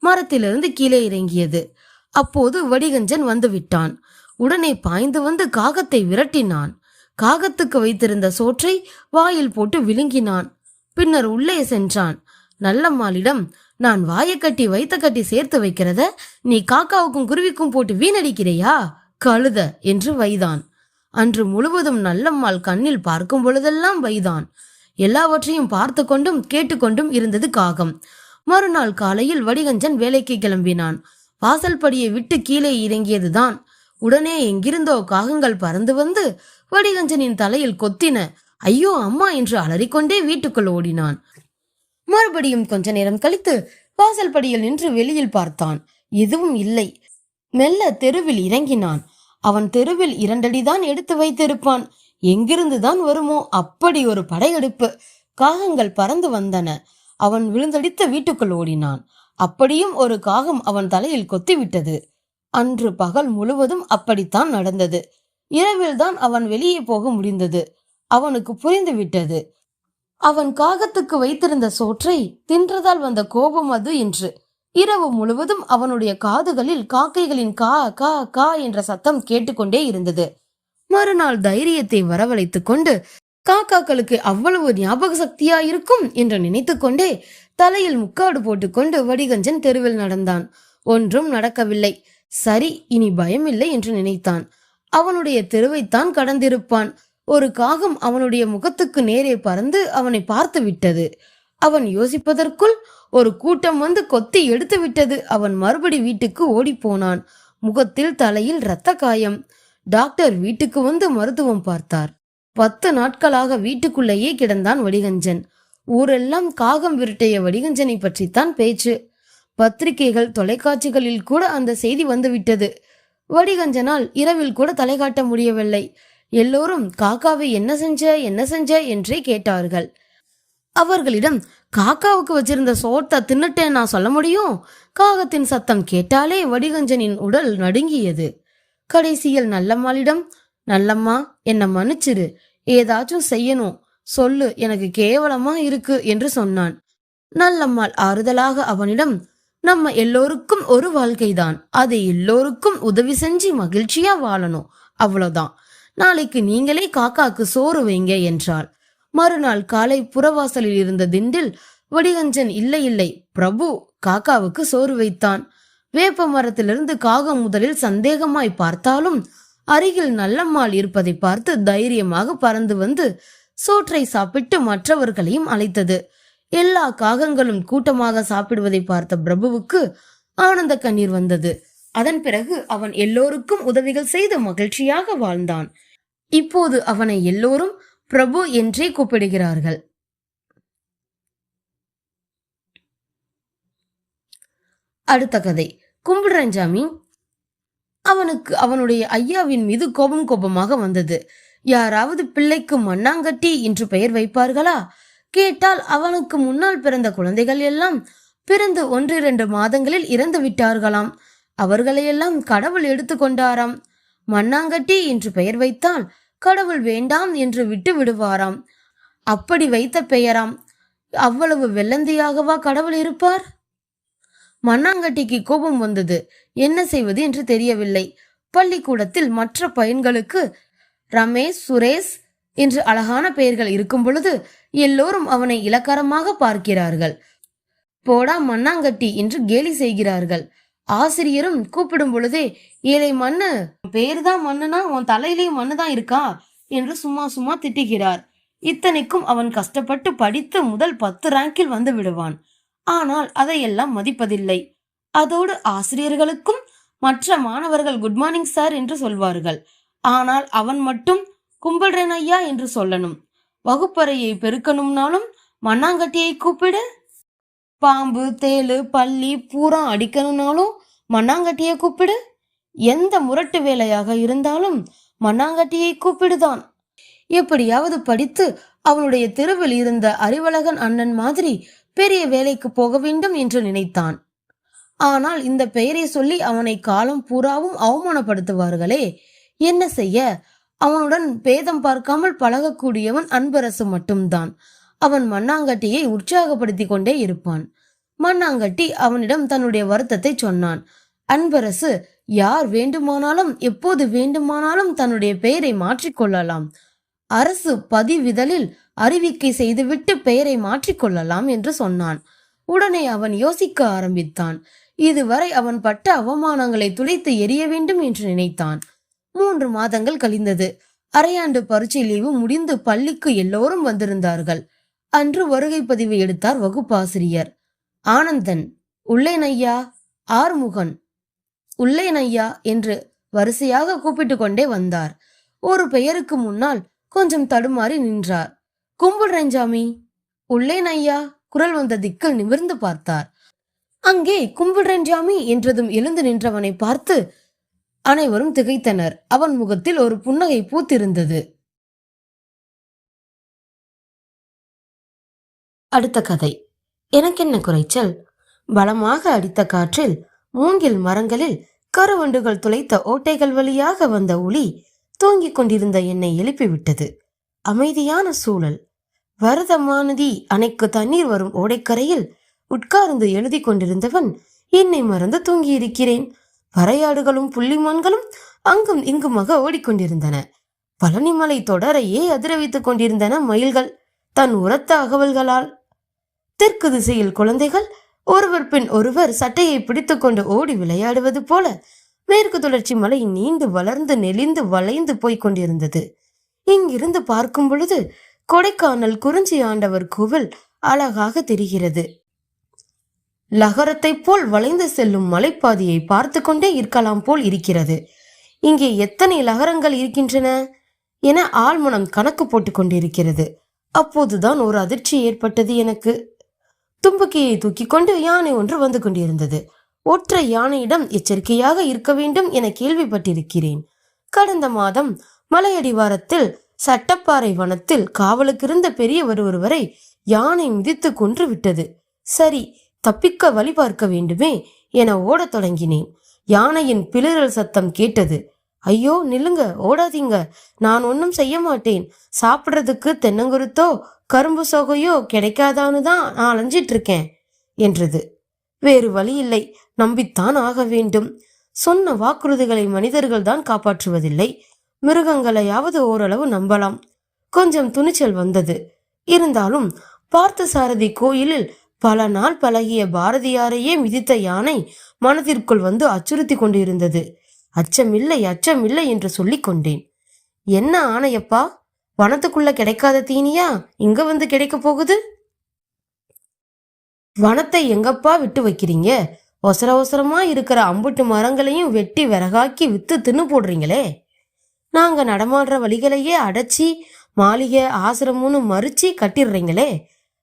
மரத்திலிருந்து கீழே இறங்கியது. அப்போது வடிகஞ்சன் வந்து விட்டான். உடனே பாய்ந்து வந்து காகத்தை விரட்டினான். காகத்துக்கு வைத்திருந்த சோற்றை வாயில் போட்டு விழுங்கினான். பின்னர் உள்ளே சென்றான். நல்லம்மாளிடம், நான் வாயை கட்டி வைத்த கட்டி சேர்த்து வைக்கிறத நீ காக்காவுக்கும் குருவிக்கும் போட்டு வீணடிக்கிறையா கழுத என்று வைதான். அன்று முழுவதும் நல்லம்மாள் கண்ணில் பார்க்கும் பொழுதெல்லாம் வைதான். எல்லாவற்றையும் பார்த்து கொண்டும் கேட்டுக்கொண்டும் இருந்தது காகம். மறுநாள் காலையில் வடிகஞ்சன் வேலைக்கு கிளம்பினான். வாசல் படியை விட்டு கீழே இறங்கியதுதான். உடனே எங்கிருந்தோ காகங்கள் பறந்து வந்து வடிகஞ்சனின் தலையில் கொத்தின. ஐயோ அம்மா என்று அலறிக்கொண்டே வீட்டுக்குள் ஓடினான். மறுபடியும் கொஞ்ச நேரம் கழித்து வாசல் படியில் நின்று வெளியில் பார்த்தான். எதுவும் இல்லை. மெல்ல தெருவில் இறங்கினான். அவன் தெருவில் 2 அடிதான் எடுத்து வைத்திருப்பான். எங்கிருந்துதான் வருமோ அப்படி ஒரு படையெடுப்பு. காகங்கள் பறந்து வந்தன. அவன் விழுந்தடித்து வீட்டுக்குள் ஓடினான். அப்படியும் ஒரு காகம் அவன் தலையில் கொத்திவிட்டது. அன்று பகல் முழுவதும் அப்படித்தான் நடந்தது. இரவில்தான் அவன் வெளியே போக முடிந்தது. அவனுக்கு புரிந்துவிட்டது, அவன் காகத்துக்கு வைத்திருந்த சோற்றை தின்றதால் வந்த கோபம் அது என்று. இரவு முழுவதும் அவனுடைய காதுகளில் காக்கைகளின் கா கா கா என்ற சத்தம் கேட்டுக்கொண்டே இருந்தது. மறுநாள் தைரியத்தை வரவழைத்துக் கொண்டு காக்காக்களுக்கு அவ்வளவு ஞாபக சக்தியா இருக்கும் என்று நினைத்து கொண்டே தலையில் முக்காடு போட்டுக்கொண்டு வடிகஞ்சன் தெருவில் நடந்தான். ஒன்றும் நடக்கவில்லை. சரி, இனி பயமில்லை என்று நினைத்தான். அவனுடைய தெருவைத்தான் கடந்திருப்பான். ஒரு காகம் அவனுடைய முகத்துக்கு நேரே பறந்து அவனை பார்த்து விட்டது. அவன் யோசிப்பதற்குள் ஒரு கூட்டம் வந்து கொத்தி எடுத்து விட்டது. அவன் மறுபடி வீட்டுக்கு ஓடி போனான். முகத்தில் தலையில் இரத்த காயம். டாக்டர் வீட்டுக்கு வந்து மருத்துவம் பார்த்தார். 10 நாட்களாக வீட்டுக்குள்ளேயே கிடந்தான் வடிகஞ்சன். ஊரெல்லாம் காகம் விரட்டிய வடிகஞ்சனை பற்றித்தான் பேச்சு. பத்திரிகைகள், தொலைக்காட்சிகளில் கூட அந்த செய்தி வந்துவிட்டது. வடிகஞ்சனால் இரவில் கூட தலை காட்ட முடியவில்லை. எல்லோரும் காக்காவை என்ன செஞ்ச என்றே கேட்டார்கள். அவர்களிடம் காக்காவுக்கு வச்சிருந்த சோத்தை தின்னுட்டேன் நான் சொல்ல முடியும்? காகத்தின் சத்தம் கேட்டாலே வடிகஞ்சனின் உடல் நடுங்கியது. கடைசியில் நல்லம்மாளிடம், நல்லம்மா என்ன மன்னிச்சிரு, ஏதாச்சும் செய்யணும் சொல்லு, எனக்கு கேவலமா இருக்கு என்று சொன்னான். நல்லம்மாள் ஆறுதலாக அவனிடம், நம்ம எல்லோருக்கும் ஒரு வாழ்க்கைதான், அதை எல்லோருக்கும் உதவி செஞ்சு மகிழ்ச்சியா வாழணும், அவ்வளவுதான். நாளைக்கு நீங்களே காக்காக்கு சோறு வைங்க என்றாள். மறுநாள் காலை புறவாசலில் இருந்த திண்டில் வடிகஞ்சன் இல்லை பிரபு காக்காவுக்கு சோறு வைத்தான். வேப்ப மரத்திலிருந்து காகம் முதலில் சந்தேகமாய் பார்த்தாலும் அருகில் நல்லம்மாள் இருப்பதை பார்த்து தைரியமாக பறந்து வந்து சோற்றை சாப்பிட்டு மற்றவர்களையும் அழைத்தது. எல்லா காகங்களும் கூட்டமாக சாப்பிடுவதை பார்த்த பிரபுவுக்கு ஆனந்த கண்ணீர் வந்தது. அதன் பிறகு அவன் எல்லோருக்கும் உதவிகள் செய்து மகிழ்ச்சியாக வாழ்ந்தான். இப்போது அவனை எல்லோரும் பிரபு என்றே கூப்பிடுகிறார்கள். அடுத்த கதை. கும்பிடுறஞ்சாமி. அவனுக்கு அவனுடைய ஐயாவின் மீது கோபமாக வந்தது. யாராவது பிள்ளைக்கு மண்ணாங்கட்டி என்று பெயர் வைப்பார்களா? கேட்டால் அவனுக்கு முன்னால் பிறந்த குழந்தைகள் எல்லாம் பிறந்து 1-2 மாதங்களில் இறந்து விட்டார்களாம். அவர்களையெல்லாம் கடவுள் எடுத்து கொண்டாராம். மண்ணாங்கட்டி என்று பெயர் வைத்தால் கடவுள் வேண்டாம் என்று விட்டு விடுவாராம். அப்படி வைத்த பெயராம். அவ்வளவு வெள்ளந்தியாகவா கடவுள் இருப்பார்? மண்ணாங்கட்டிக்கு கோபம் வந்தது. என்ன செய்வது என்று தெரியவில்லை. பள்ளிக்கூடத்தில் மற்ற பையன்களுக்கு ரமேஷ், சுரேஷ் என்று அழகான பெயர்கள் இருக்கும் பொழுது எல்லோரும் அவனை இலக்காரமாக பார்க்கிறார்கள். போடா மண்ணாங்கட்டி என்று கேலி செய்கிறார்கள். ஆசிரியரும் கூப்பிடும் பொழுதே, ஏழை மண்ணு, பேருதான் மண்ணுனா உன் தலையிலேயும் மண்ணுதான் இருக்கா என்று சும்மா திட்டுகிறார். இத்தனைக்கும் அவன் கஷ்டப்பட்டு படித்து முதல் 10 ரேங்கில் வந்து விடுவான். ஆனால் அதையெல்லாம் மதிப்பதில்லை. அதோடு ஆசிரியர்களுக்கும் மற்ற மாணவர்கள் குட் மார்னிங் சார் என்று சொல்வார்கள். ஆனால் அவன் மட்டும் கும்பிடுறேன் ஐயா என்று சொல்லணும். வகுப்பறையை பெருக்கணும்னாலும் மண்ணாங்கட்டியை கூப்பிடு. பாம்பு, தேளு, பல்லி, பூரா அடிக்கணும்னாலும் மண்ணாங்கட்டியை கூப்பிடு. எந்த முரட்டு வேலையாக இருந்தாலும் மண்ணாங்கட்டியை கூப்பிடுதான். எப்படியாவது படித்து அவனுடைய தெருவில் இருந்த அறிவழகன் அண்ணன் மாதிரி பெரிய வேலைக்கு போக வேண்டும் என்று நினைத்தான். ஆனால் இந்த பெயரை சொல்லி அவனை காலம் பூராவும் அவமானப்படுத்துவார்களே, என்ன செய்ய? அவனுடன் பேதம் பார்க்காமல் பழகக்கூடியவன் அன்பரசு மட்டும்தான். அவன் மண்ணாங்கட்டியை உற்சாகப்படுத்தி கொண்டே இருப்பான். மண்ணாங்கட்டி அவனிடம் தன்னுடைய வருத்தத்தை சொன்னான். அன்பரசு யார் வேண்டுமானாலும் எப்போது வேண்டுமானாலும் தன்னுடைய பெயரை மாற்றிக்கொள்ளலாம். அரசு பதிவிதழில் அறிவிக்கை செய்துவிட்டு பெயரை மாற்றிக்கொள்ளலாம் என்று சொன்னான். உடனே அவன் யோசிக்க ஆரம்பித்தான். இதுவரை அவன் பட்ட அவமானங்களை துளைத்து எரிய வேண்டும் என்று நினைத்தான். 3 மாதங்கள் கழிந்தது. அரையாண்டு பரீட்சை லீவு முடிந்து பள்ளிக்கு எல்லோரும் வந்திருந்தார்கள். அன்று வருகை பதிவு எடுத்தார் வகுப்பாசிரியர். ஆனந்தன் உள்ளேனையா, ஆறுமுகன் உள்ளேனையா என்று வரிசையாக கூப்பிட்டு கொண்டே வந்தார். ஒரு பெயருக்கு முன்னால் கொஞ்சம் தடுமாறி நின்றார். கும்பிடுறேன் சாமி. உள்ளேன் ஐயா. குரல் வந்த திக்கில் நிமிர்ந்து பார்த்தார். அங்கே கும்பிடுறேன் சாமி என்றதும் எழுந்து நின்றவனை பார்த்து அனைவரும் திகைத்தனர். அவன் முகத்தில் ஒரு புன்னகை பூத்திருந்தது. அடுத்த கதை. எனக்கென்ன குறைச்சல். பலமாக அடித்த காற்றில் மூங்கில் மரங்களில் கருவண்டுகள் துளைத்த ஓட்டைகள் வழியாக வந்த ஒளி தூங்கிக் கொண்டிருந்த என்னை எழுப்பிவிட்டது. அமைதியான சூழல். வரதமானதி அணைக்கு தண்ணீர் வரும் ஓடைக்கரையில் உட்கார்ந்து எழுதி கொண்டிருந்தவன் என்னை மறந்து தூங்கியிருக்கிறேன். வரையாடுகளும் புள்ளிமான்களும் அங்கும் இங்குமாக ஓடிக்கொண்டிருந்தன. பழனிமலை தொடரையே அதிர வைத்துக் கொண்டிருந்தன மயில்கள் தன் உரத்த அகவல்களால். தெற்கு திசையில் குழந்தைகள் ஒருவர் பின் ஒருவர் சட்டையை பிடித்துக்கொண்டு ஓடி விளையாடுவது போல மேற்கு தொடர்ச்சி மலை நீண்டு வளர்ந்து நெளிந்து வளைந்து போய்க் கொண்டிருந்தது. இங்கிருந்து பார்க்கும் பொழுது கொடைக்கானல் குறிஞ்சி ஆண்டவர் கோவில் அழகாக தெரிகிறது. லகரத்தை போல் வளைந்து செல்லும் மலைப்பாதையை பார்த்து கொண்டே இருக்கலாம் போல் இருக்கிறது. இங்கே எத்தனை லகரங்கள் இருக்கின்றன என ஆழ்மனம் கணக்கு போட்டுக் கொண்டிருக்கிறது. அப்போதுதான் ஒரு அதிர்ச்சி ஏற்பட்டது எனக்கு. தும்புக்கியை தூக்கி கொண்டு யானை ஒன்று வந்து கொண்டிருந்தது. ஒற்றை யானையிடம் எச்சரிக்கையாக இருக்க வேண்டும் என கேள்விப்பட்டிருக்கிறேன். கடந்த மாதம் மலையடிவாரத்தில் சட்டப்பாறை வனத்தில் காவலுக்கிருந்த பெரியவர் ஒருவரை யானை மிதித்து கொன்று விட்டது. சரி, தப்பிக்க வழி பார்க்க வேண்டுமே என ஓடத் தொடங்கினேன். யானையின் பிளிரல் சத்தம் கேட்டது. ஐயோ நில்லுங்க, ஓடாதீங்க, நான் ஒன்னும் செய்ய மாட்டேன். சாப்பிட்றதுக்கு தென்னங்குருத்தோ கரும்பு சோகையோ கிடைக்காதான்னு தான் நான் அலைஞ்சிட்டு இருக்கேன் என்றது. வேறு வழி இல்லை, நம்பித்தான் ஆக வேண்டும். சொன்ன வாக்குறுதிகளை மனிதர்கள் தான் காப்பாற்றுவதில்லை. மிருகங்களையாவது ஓரளவு நம்பலாம். கொஞ்சம் துணிச்சல் வந்தது. இருந்தாலும் பார்த்தசாரதி கோயிலில் பல நாள் பழகிய பாரதியாரையே மிதித்த யானை மனதிற்குள் வந்து அச்சுறுத்தி கொண்டிருந்தது. அச்சமில்லை அச்சமில்லை என்று சொல்லிக் கொண்டேன். என்ன ஆணையப்பா, வனத்துக்குள்ள கிடைக்காத தீனியா இங்க வந்து கிடைக்க போகுது? வனத்தை எங்கப்பா விட்டு வைக்கிறீங்க? ஒசர ஒசரமா இருக்கிற அம்புட்டு மரங்களையும் வெட்டி விறகாக்கி வித்து தின்னு போடுறீங்களே. நாங்க நடமாடுற வழிகளையே அடைச்சி மாளிகை ஆசிரமுன்னு மறிச்சு கட்டிடுறீங்களே.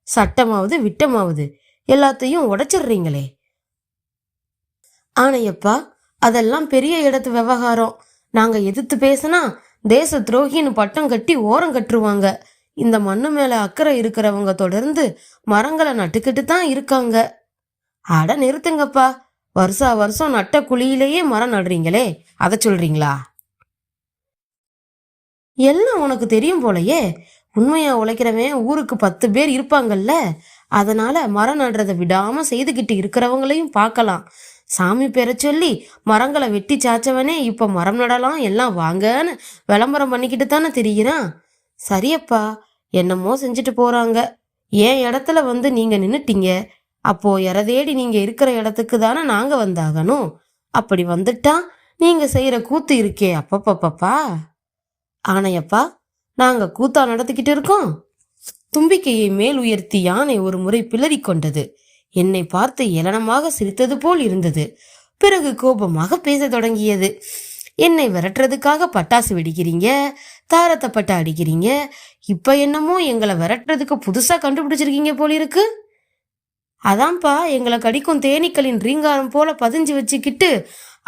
சட்டமாவது விட்டமாவது எல்லாத்தையும் உடைச்சிடுறீங்களே. ஆனையப்பா, அதெல்லாம் பெரிய இடத்து விவகாரம். நாங்க எதிர்த்து பேசினா தேச துரோகின்னு பட்டம் கட்டி ஓரம் கட்டுருவாங்க. இந்த மண்ணு மேல அக்கறை இருக்கிறவங்க தொடர்ந்து மரங்களை நட்டுக்கிட்டு தான் இருக்காங்க. அட நிறுத்துங்கப்பா, வருஷா வருஷம் நட்ட குழியிலேயே மரம் நடுறீங்களே, அதை சொல்றீங்களா? எல்லாம் உனக்கு தெரியும் போலயே. உண்மையா உழைக்கிறவன் ஊருக்கு 10 பேர் இருப்பாங்கல்ல. அதனால மரம் நடுறதை விடாம செய்துகிட்டு இருக்கிறவங்களையும் பார்க்கலாம். சாமி பேரை சொல்லி மரங்களை வெட்டி சாச்சவனே இப்ப மரம் நடலாம் எல்லாம் வாங்கன்னு விளம்பரம் பண்ணிக்கிட்டு தானே தெரிகிறான். சரியப்பா, என்னமோ செஞ்சுட்டு போறாங்க. என் இடத்துல வந்து நீங்க நின்னுட்டீங்க. அப்போ எறதேடி நீங்க இருக்கிற இடத்துக்கு தானே நாங்க வந்தாகணும். அப்படி வந்துட்டா நீங்க செய்யற கூத்து இருக்கே அப்பப்பப்பா. ஆனையப்பா, நாங்க கூத்தா நடத்திக்கிட்டு இருக்கோம். தும்பிக்கையை மேல் உயர்த்தி யானை ஒரு முறை பிளறி கொண்டது. என்னை பார்த்து ஏளனமாக சிரித்தது போல் இருந்தது. பிறகு கோபமாக பேச தொடங்கியது. என்னை விரட்டுறதுக்காக பட்டாசு வெடிக்கிறீங்க, தாரத்தப்பட்ட அடிக்கிறீங்க. இப்ப என்னமோ எங்களை விரட்டுறதுக்கு புதுசா கண்டுபிடிச்சிருக்கீங்க போல இருக்கு. அதான்ப்பா, எங்களை கடிக்கும் தேனீக்களின் ரீங்காரம் போல பதிஞ்சு வச்சுக்கிட்டு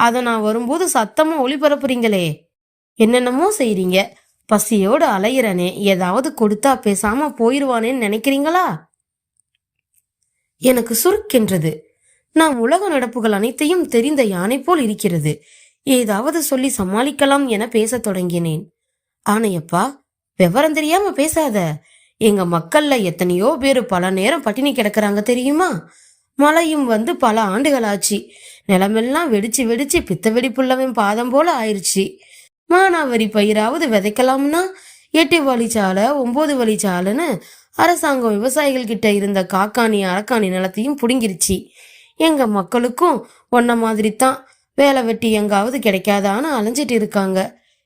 அதை நான் வரும்போது சத்தமா ஒளிபரப்புறீங்களே. என்னென்னமோ செய்றீங்க. பசியோடு அலையிறனே, ஏதாவது கொடுத்தா பேசாம போயிருவானேன்னு நினைக்கிறீங்களா? எனக்கு சுருக்கென்றது. நாம் உலக நடப்புகள் அனைத்தையும் தெரிந்த யானை போல் இருக்கிறது. ஏதாவது சொல்லி சமாளிக்கலாம் என பேசத் தொடங்கினேன். ஆனையப்பா, விவரம் தெரியாம பேசாத. எங்க மக்கள்ல எத்தனையோ பேரு பல நேரம் பட்டினி கிடக்குறாங்க தெரியுமா? மழையும் வந்து பல ஆண்டுகள் ஆச்சு. நிலமெல்லாம் வெடிச்சு வெடிச்சு பித்த வெடிப்புள்ளவன் பாதம் போல ஆயிடுச்சு. மானாவரி பயிராவது விதைக்கலாம்னா 8 வழிச்சாலை 9 வழிச்சாலைன்னு அரசாங்கம் விவசாயிகள் கிட்ட இருந்த காக்காணி அரக்காணி நிலத்தையும் புடுங்கிருச்சு. எங்க மக்களுக்கும் ஒன்ன மாதிரி தான் வேலை வெட்டி எங்காவது கிடைக்காதான்னு அலைஞ்சிட்டு இருக்காங்க.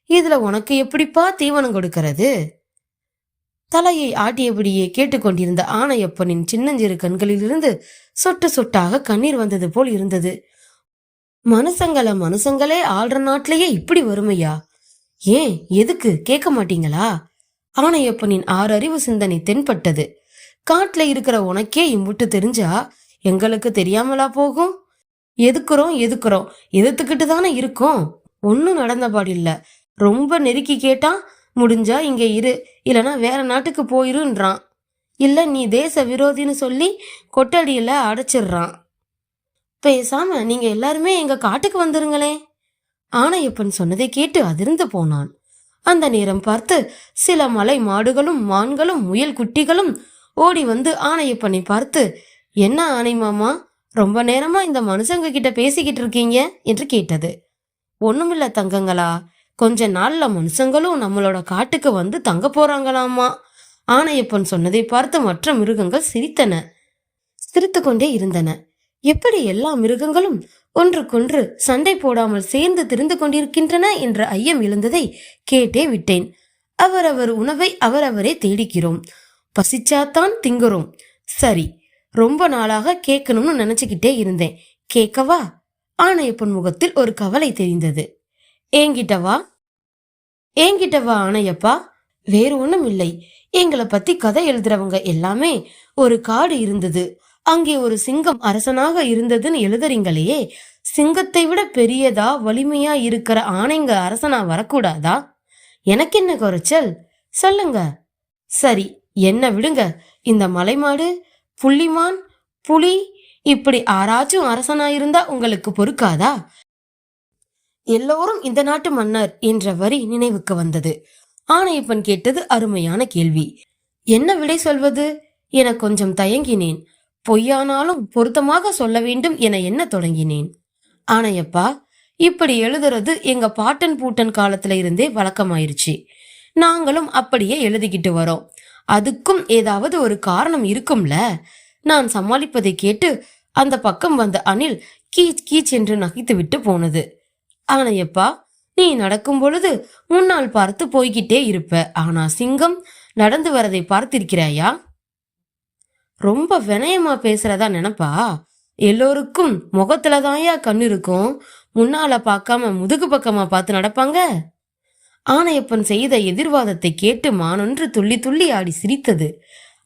இதுல உனக்கு எப்படிப்பா தீவனம் கொடுக்கறது? தலையை ஆட்டியபடியே கேட்டுக்கொண்டிருந்த ஆனையப்பனின் சின்னஞ்சிறு கண்களிலிருந்து சொட்டு சொட்டாக கண்ணீர் வந்தது போல் இருந்தது. மனுஷங்களே ஆள்ற நாட்டிலேயே இப்படி வறுமையா? ஏன், எதுக்கு கேட்க மாட்டீங்களா? ஆணையப்பனின் ஆறறிவு சிந்தனை தென்பட்டது. காட்டுல இருக்கிற உனக்கே இம்புட்டு தெரிஞ்சா எங்களுக்கு தெரியாமலா போகும்? எதுக்குறோம் எதிர்த்துக்கிட்டு தானே இருக்கோம். ஒன்னும் நடந்தபாடு இல்ல. ரொம்ப நெருக்கி கேட்டா முடிஞ்சா இங்க இரு, இல்லனா வேற நாட்டுக்கு போயிருன்றான். இல்ல நீ தேச விரோதின்னு சொல்லி கொட்டடியில அடைச்சிடுறான். பேசாம நீங்க எல்லாருமே எங்க காட்டுக்கு வந்துருங்களே. ஆணையப்பன் சொன்னதை கேட்டு அதிர்ந்து போனான். அந்த நேரம் பார்த்து சில மலை மாடுகளும் மான்களும் முயல் குட்டிகளும் ஓடி வந்து ஆணையப்பனை பார்த்து, என்ன ஆணை மாமா, ரொம்ப நேரமா இந்த மனுஷங்க கிட்ட பேசிக்கிட்டு இருக்கீங்க என்று கேட்டது. ஒண்ணுமில்ல தங்கங்களா, கொஞ்ச நாள்ல மனுஷங்களும் நம்மளோட காட்டுக்கு வந்து தங்க போறாங்களாமா. ஆணையப்பன் சொன்னதை பார்த்து மற்ற மிருகங்கள் சிரித்தன. சிரித்து கொண்டே இருந்தன. எப்படி எல்லா மிருகங்களும் ஒன்றுக்கொன்று சண்டை போடாமல் சேர்ந்து திரிந்து கொண்டிருக்கின்றன என்ற ஐயம் எழுந்ததை கேட்டே விட்டேன். அவரவர் உணவை அவரவரே தேடிக்கிறோம். பசிச்சாத்தான் திங்குறோம். சரி, ரொம்ப நாளாக கேட்கணும்னு நினைச்சுக்கிட்டே இருந்தேன். கேட்கவா? ஆணையப்பன் முகத்தில் ஒரு கவலை தெரிந்தது. ஏங்கிட்டவா ஆணையப்பா. வேறு ஒண்ணும் இல்லை. எங்களை பத்தி கதை எழுதுறவங்க எல்லாமே ஒரு காடு இருந்தது, அங்கே ஒரு சிங்கம் அரசனாக இருந்ததுன்னு எழுதுறீங்களே, சிங்கத்தை விட பெரியதா வலிமையா இருக்கிற ஆணைங்க அரசனா வரக்கூடாதா? எனக்கு என்ன குறைச்சல் சொல்லுங்க. சரி, என்ன விடுங்க. இந்த மலைமாடு, புள்ளிமான், புலி இப்படி ஆராச்சும் அரசனாயிருந்தா உங்களுக்கு பொறுக்காதா? எல்லோரும் இந்த நாட்டு மன்னர் என்ற வரி நினைவுக்கு வந்தது. ஆணையப்பன் கேட்டது அருமையான கேள்வி. என்ன விடை சொல்வது என கொஞ்சம் தயங்கினேன். பொய்யானாலும் பொருத்தமாக சொல்ல வேண்டும் என எண்ண தொடங்கினேன். ஆணையப்பா, இப்படி எழுதுறது எங்க பாட்டன் பூட்டன் காலத்துல இருந்தே வழக்கமாயிருச்சு. நாங்களும் அப்படியே எழுதிக்கிட்டு வரோம். அதுக்கும் ஏதாவது ஒரு காரணம் இருக்கும்ல. நான் சமாளிப்பதை கேட்டு அந்த பக்கம் வந்த அணில் கீச் கீச் என்று நகைத்து விட்டு போனது. ஆணையப்பா, நீ நடக்கும் பொழுது முன்னால் பார்த்து போய்கிட்டே இருப்ப, ஆனா சிங்கம் நடந்து வரதை பார்த்திருக்கிறாயா? ரொம்ப வினயமா பேசுறதா நினைப்பா? எல்லோருக்கும் முகத்துலதாயா கண்ணு இருக்கும், முன்னால பார்க்காம முதுகு பக்கமா பார்த்து நடப்பாங்க. ஆணையப்பன் செய்த எதிர்வாதத்தை கேட்டு மானொன்று துள்ளி துள்ளி ஆடி சிரித்தது.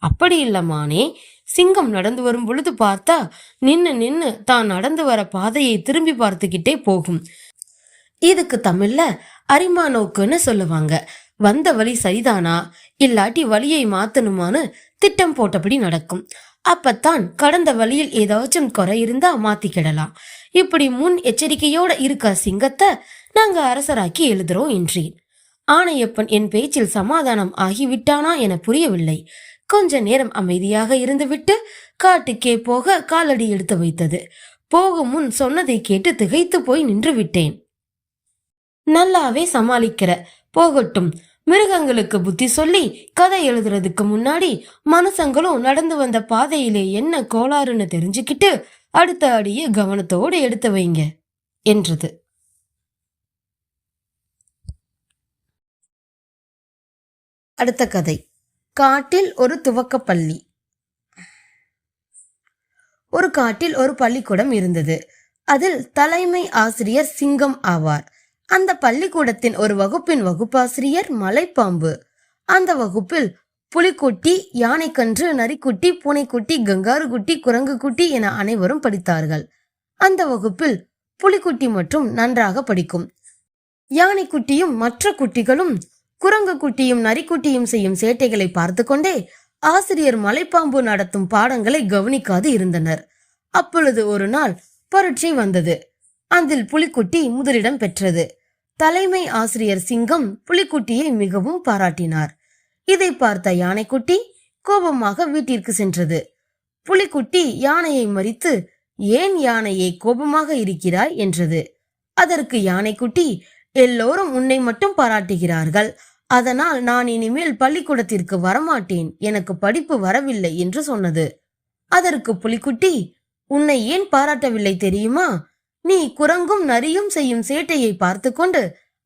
அப்படி இல்ல மானே, சிங்கம் நடந்து வரும் பொழுது பார்த்தா நின்னு தான் நடந்து வர பாதையை திரும்பி பார்த்துக்கிட்டே போகும். இதுக்கு தமிழ்ல அரிமா நோக்குன்னு சொல்லுவாங்க. வந்த வழி சரிதானா இல்லாட்டி வழியை மாத்தணுமான்னு திட்டம் போட்டபடி நடக்கும். அப்பத்தான் கடந்த வழியில் ஏதாச்சும் குறை இருந்தா மாத்திக்கிடலாம். இப்படி முன் எச்சரிக்கையோட இருக்க சிங்கத்தை நாங்க அரசராக்கி எழுதுறோம் என்றேன். ஆணையப்பன் என் பேச்சில் சமாதானம் ஆகிவிட்டானா என புரியவில்லை. கொஞ்ச நேரம் அமைதியாக இருந்துவிட்டு காட்டுக்கே போக காலடி எடுத்து வைத்தது. போகும் முன் சொன்னதை கேட்டு திகைத்து போய் நின்று விட்டேன். நல்லாவே சமாளிக்கிற, போகட்டும். மிருகங்களுக்கு புத்தி சொல்லி கதை எழுதுறதுக்கு முன்னாடி மனுஷங்களும் நடந்து வந்த பாதையிலே என்ன கோளாறுன்னு தெரிஞ்சுக்கிட்டு அடுத்த அடியை கவனத்தோடு எடுத்து வைங்க என்றது. அடுத்த கதை. காட்டில் ஒரு துவக்கப்பள்ளி. ஒரு காட்டில் ஒரு பள்ளிக்கூடம் இருந்தது. அதில் தலைமை ஆசிரியர் சிங்கம் ஆவார். அந்த பள்ளிக்கூடத்தின் ஒரு வகுப்பின் வகுப்பாசிரியர் மலைப்பாம்பு. அந்த வகுப்பில் புலிக்குட்டி, யானைக்கன்று, நரிக்குட்டி, பூனைக்குட்டி, கங்காரு குட்டி, குரங்கு குட்டி என அனைவரும் படித்தார்கள். அந்த வகுப்பில் புலிக்குட்டி மட்டும் நன்றாக படிக்கும். யானைக்குட்டியும் மற்ற குட்டிகளும் குரங்கு குட்டியும் நரிக்குட்டியும் செய்யும் சேட்டைகளை பார்த்து கொண்டே ஆசிரியர் மலைப்பாம்பு நடத்தும் பாடங்களை கவனிக்காது இருந்தனர். அப்பொழுது ஒரு நாள் பரீட்சை வந்தது. அதில் புலிக்குட்டி முதலிடம் பெற்றது. தலைமை ஆசிரியர் சிங்கம் புலிக்குட்டியை மிகவும் பாராட்டினார். இதை பார்த்த யானைக்குட்டி கோபமாக வீட்டிற்கு சென்றது. புலிக்குட்டி யானையை மறித்து, ஏன் யானையை கோபமாக இருக்கிறாய் என்றது. அதற்கு யானைக்குட்டி, எல்லோரும் உன்னை மட்டும் பாராட்டுகிறார்கள், அதனால் நான் இனிமேல் பள்ளிக்கூடத்திற்கு வரமாட்டேன், எனக்கு படிப்பு வரவில்லை என்று சொன்னது. அதற்கு புலிக்குட்டி, உன்னை ஏன் பாராட்டவில்லை தெரியுமா? நீ குரங்கும் நரியும் செய்யும் சேட்டையை பார்த்து கொண்டு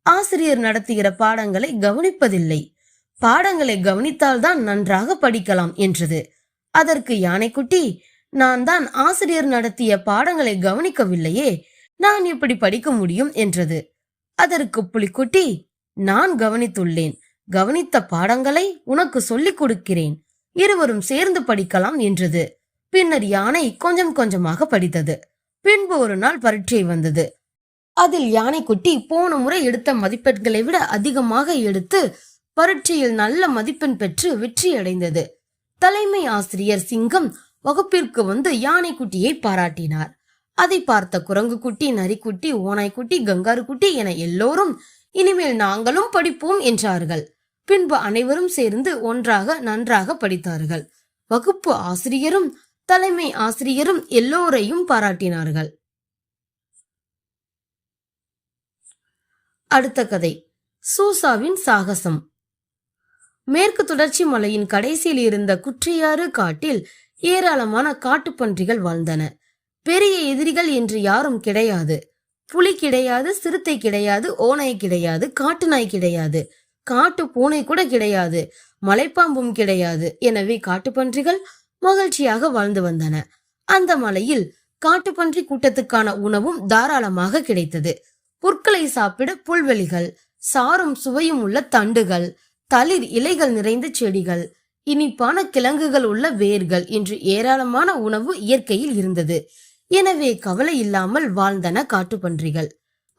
ஆசிரியர் நடத்துகிற பாடங்களை கவனிப்பதில்லை. பாடங்களை கவனித்தால்தான் நன்றாக படிக்கலாம் என்றது. அதற்கு யானைக்குட்டி, நான் தான் ஆசிரியர் நடத்திய பாடங்களை கவனிக்கவில்லையே, நான் எப்படி படிக்க முடியும் என்றது. அதற்கு புலிக்குட்டி, நான் கவனித்துள்ளேன். கவனித்த பாடங்களை உனக்கு சொல்லிக் கொடுக்கிறேன். இருவரும் சேர்ந்து படிக்கலாம் என்றது. பின்னர் யானை கொஞ்சம் கொஞ்சமாக படித்தது. பின்பு ஒரு நாள் பரீட்சை வந்தது. அதில் யானைக்குட்டி போன முறை எடுத்த மதிப்பெண்களை விட அதிகமாக எடுத்து பரீட்சையில் நல்ல மதிப்பெண் பெற்று வெற்றி அடைந்தது. தலைமை ஆசிரியர் சிங்கம் வகுப்பிற்கு வந்து யானைக்குட்டியை பாராட்டினார். அதை பார்த்த குரங்கு குட்டி, நரிக்குட்டி, ஓநாய்க்குட்டி, கங்காரு குட்டி என எல்லோரும் இனிமேல் நாங்களும் படிப்போம் என்றார்கள். பின்பு அனைவரும் சேர்ந்து ஒன்றாக நன்றாக படித்தார்கள். வகுப்பு ஆசிரியரும் தலைமை ஆசிரியரும் எல்லோரையும் பாராட்டினார்கள். அடுத்த கதை, சூசாவின் சாகசம். மேற்கு தொடர்ச்சி மலையின் கடைசியில் இருந்த குற்றியாறு காட்டில் ஏராளமான காட்டுப்பன்றிகள் வாழ்ந்தன. பெரிய எதிரிகள் என்று யாரும் கிடையாது. புலி கிடையாது, சிறுத்தை கிடையாது, ஓநாய் கிடையாது, காட்டு நாய் கிடையாது, காட்டு பூனை கூட கிடையாது, மலைப்பாம்பும் கிடையாது. எனவே காட்டுப்பன்றிகள் மகிழ்ச்சியாக வாழ்ந்து வந்தன. அந்த மலையில் காட்டுப்பன்றி கூட்டத்துக்கான உணவும் தாராளமாக கிடைத்தது. புற்களை சாப்பிட புல்வெளிகள், சாரும் சுவையும் உள்ள தண்டுகள், தளிர் இலைகள் நிறைந்த செடிகள், இனிப்பான கிழங்குகள் உள்ள வேர்கள் என்று ஏராளமான உணவு இயற்கையில் இருந்தது. எனவே கவலை இல்லாமல் வாழ்ந்தன காட்டுப்பன்றிகள்.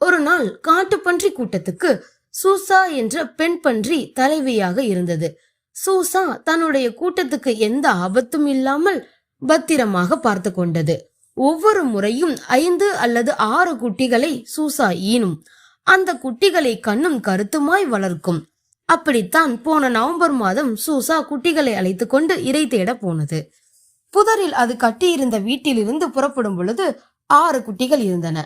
ஒரு நாள் காட்டுப்பன்றி கூட்டத்துக்கு சூசா என்ற பெண் பன்றி தலைவியாக இருந்தது. சூசா தன்னுடைய கூட்டத்துக்கு எந்த ஆபத்தும் இல்லாமல் பத்திரமாக பார்த்து கொண்டது. ஒவ்வொரு முறையும் 5 அல்லது 6 குட்டிகளை சூசா ஈனும். அந்த குட்டிகளை கண்ணும் கருத்துமாய் வளர்க்கும். அப்படித்தான் போன நவம்பர் மாதம் சூசா குட்டிகளை அழைத்து கொண்டு இரை தேட போனது. புதரில் அது கட்டியிருந்த வீட்டிலிருந்து புறப்படும் பொழுது 6 குட்டிகள் இருந்தன.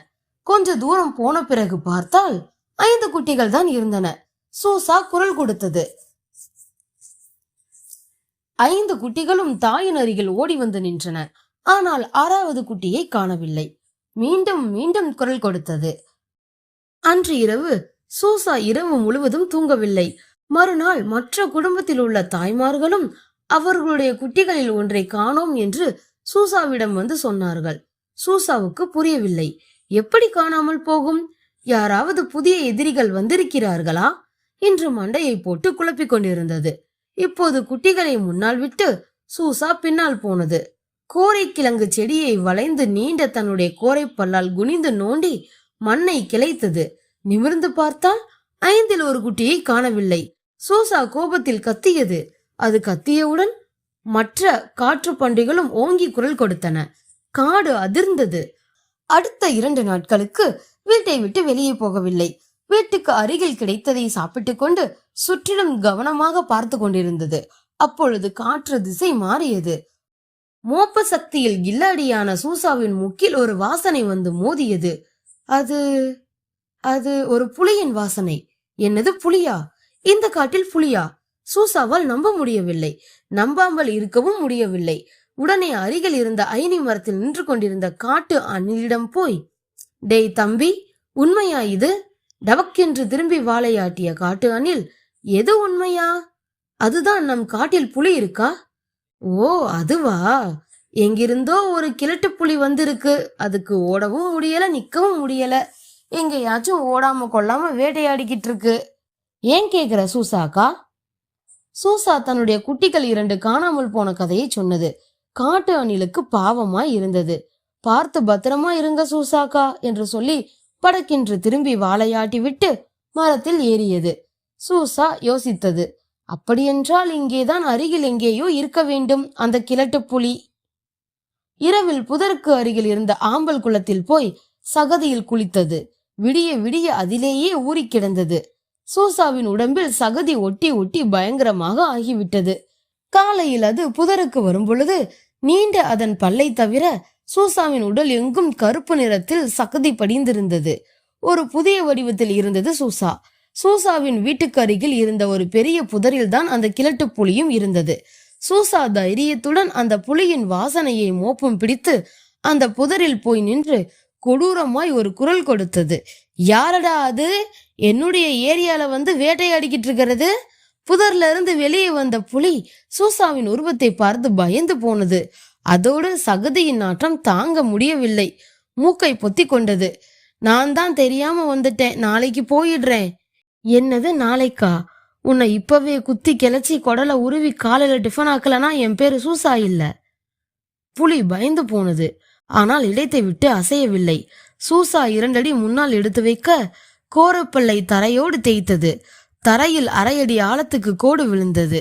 கொஞ்ச தூரம் போன பிறகு பார்த்தால் 5 குட்டிகள் தான் இருந்தன. சூசா குரல் கொடுத்தது. 5 குட்டிகளும் தாயின் அருகில் ஓடி வந்து நின்றன. ஆனால் 6வது குட்டியை காணவில்லை. மீண்டும் மீண்டும் குரல் கொடுத்தது. அன்று இரவு சூசா இரவு முழுவதும் தூங்கவில்லை. மறுநாள் மற்ற குடும்பத்தில் உள்ள தாய்மார்களும் அவர்களுடைய குட்டிகளில் ஒன்றை காணோம் என்று சூசாவிடம் வந்து சொன்னார்கள். சூசாவுக்கு புரியவில்லை. எப்படி காணாமல் போகும்? யாராவது புதிய எதிரிகள் வந்திருக்கிறார்களா என்று மண்டையை போட்டு குழப்பிக் கொண்டிருந்தது. இப்போது குட்டிகளை முன்னால் விட்டு சூசா பின்னால் போனது. கோரை கிழங்கு செடியை வளைந்து நீண்ட தன்னுடைய கோரை பல்லால் குனிந்து நோண்டி மண்ணை கிளைத்தது. நிமிர்ந்து பார்த்தால் 5ல் ஒரு குட்டியை காணவில்லை. சூசா கோபத்தில் கத்தியது. அது கத்தியவுடன் மற்ற காற்று பன்றிகளும் ஓங்கி குரல் கொடுத்தன. காடு அதிர்ந்தது. அடுத்த 2 நாட்களுக்கு வீட்டை விட்டு வெளியே போகவில்லை. வீட்டுக்கு அருகில் கிடைத்ததை சாப்பிட்டு கொண்டு சுற்றிலும் கவனமாக பார்த்து கொண்டிருந்தது. அப்பொழுது காற்று திசை மாறியது. மோப்ப சக்தியில் கில்லாடியான சூசாவின் முக்கில் ஒரு வாசனை வந்து மோதியது. அது அது ஒரு புலியின் வாசனை. என்னது, புலியா? இந்த காட்டில் புலியா? சூசாவால் நம்ப முடியவில்லை. நம்பாமல் இருக்கவும் முடியவில்லை. உடனே அருகில் இருந்த ஐனி மரத்தில் நின்று கொண்டிருந்த காட்டு அணிலிடம் போய், டேய் தம்பி, உண்மையா இது? டபக்கென்று திரும்பி வாழையாட்டிய காட்டு அணில், எது உண்மையா? அதுதான் நம் காட்டில் புலி இருக்கா? ஓ, அதுவா? எங்கிருந்தோ ஒரு கிழட்டு புலி வந்திருக்கு. அதுக்கு ஓடவும் முடியல, நிக்கவும் முடியல. எங்கேயாச்சும் ஓடாம கொள்ளாம வேட்டையாடிக்கிட்டு இருக்கு. ஏன் கேக்குற சூசாக்கா? சூசா தன்னுடைய குட்டிகள் 2 காணாமல் போன கதையை சொன்னது. காட்டு அணிலுக்கு பாவமாய் இருந்தது. பார்த்து பத்திரமா இருங்க சூசாக்கா என்று சொல்லி படக்கென்று திரும்பி வாழையாட்டி விட்டு மரத்தில் ஏறியது. சூசா யோசித்தது. அப்படியென்றால் இங்கேதான் அருகில் எங்கேயோ இருக்க வேண்டும் அந்த கிழட்டு புலி. இரவில் புதருக்கு அருகில் இருந்த ஆம்பல் குளத்தில் போய் சகதியில் குளித்தது. விடிய விடிய அதிலேயே ஊறி கிடந்தது. சூசாவின் உடம்பில் சகதி ஒட்டி ஒட்டி பயங்கரமாக ஆகிவிட்டது. காலையில் அது புதருக்கு வரும் பொழுது நீண்ட அதன் பல்லை தவிர சூசாவின் உடல் எங்கும் கருப்பு நிறத்தில் சகதி படிந்திருந்தது. ஒரு புதிய வடிவத்தில் இருந்தது சூசா. சூசாவின் வீட்டுக்கு அருகில் இருந்த ஒரு பெரிய புதரில் தான் அந்த கிழட்டு புலியும் இருந்தது. சூசா தைரியத்துடன் அந்த புலியின் வாசனையை மோப்பம் பிடித்து அந்த புதரில் போய் நின்று கொடூரமாய் ஒரு குரல் கொடுத்தது. யாரடா அது? என்னுடைய ஏரியால வந்து வேட்டையாடிக்கிட்டு இருக்கிறது? புதர்ல இருந்து வெளியே வந்த புலி சூசாவின் உருவத்தை பார்த்து பயந்து போனது. அதோடு சகதியின் நாற்றம் தாங்க முடியவில்லை. மூக்கை பொத்தி கொண்டது. நான் தான் தெரியாம வந்துட்டேன், நாளைக்கு போயிடுறேன். என்னது நாளைக்கா? உன்னை இப்பவே குத்தி கிளச்சி கொடலை உருவி காலையில டிஃபன் ஆக்கலனா என் பேரு சூசா இல்ல. புலி பயந்து போனது. ஆனால் இடத்தை விட்டு அசையவில்லை. சூசா 2 அடி முன்னால் எடுத்து வைக்க கோரப்பல்லை தரையோடு தேய்த்தது. தரையில் 1/2 அடி ஆழத்துக்கு கோடு விழுந்தது.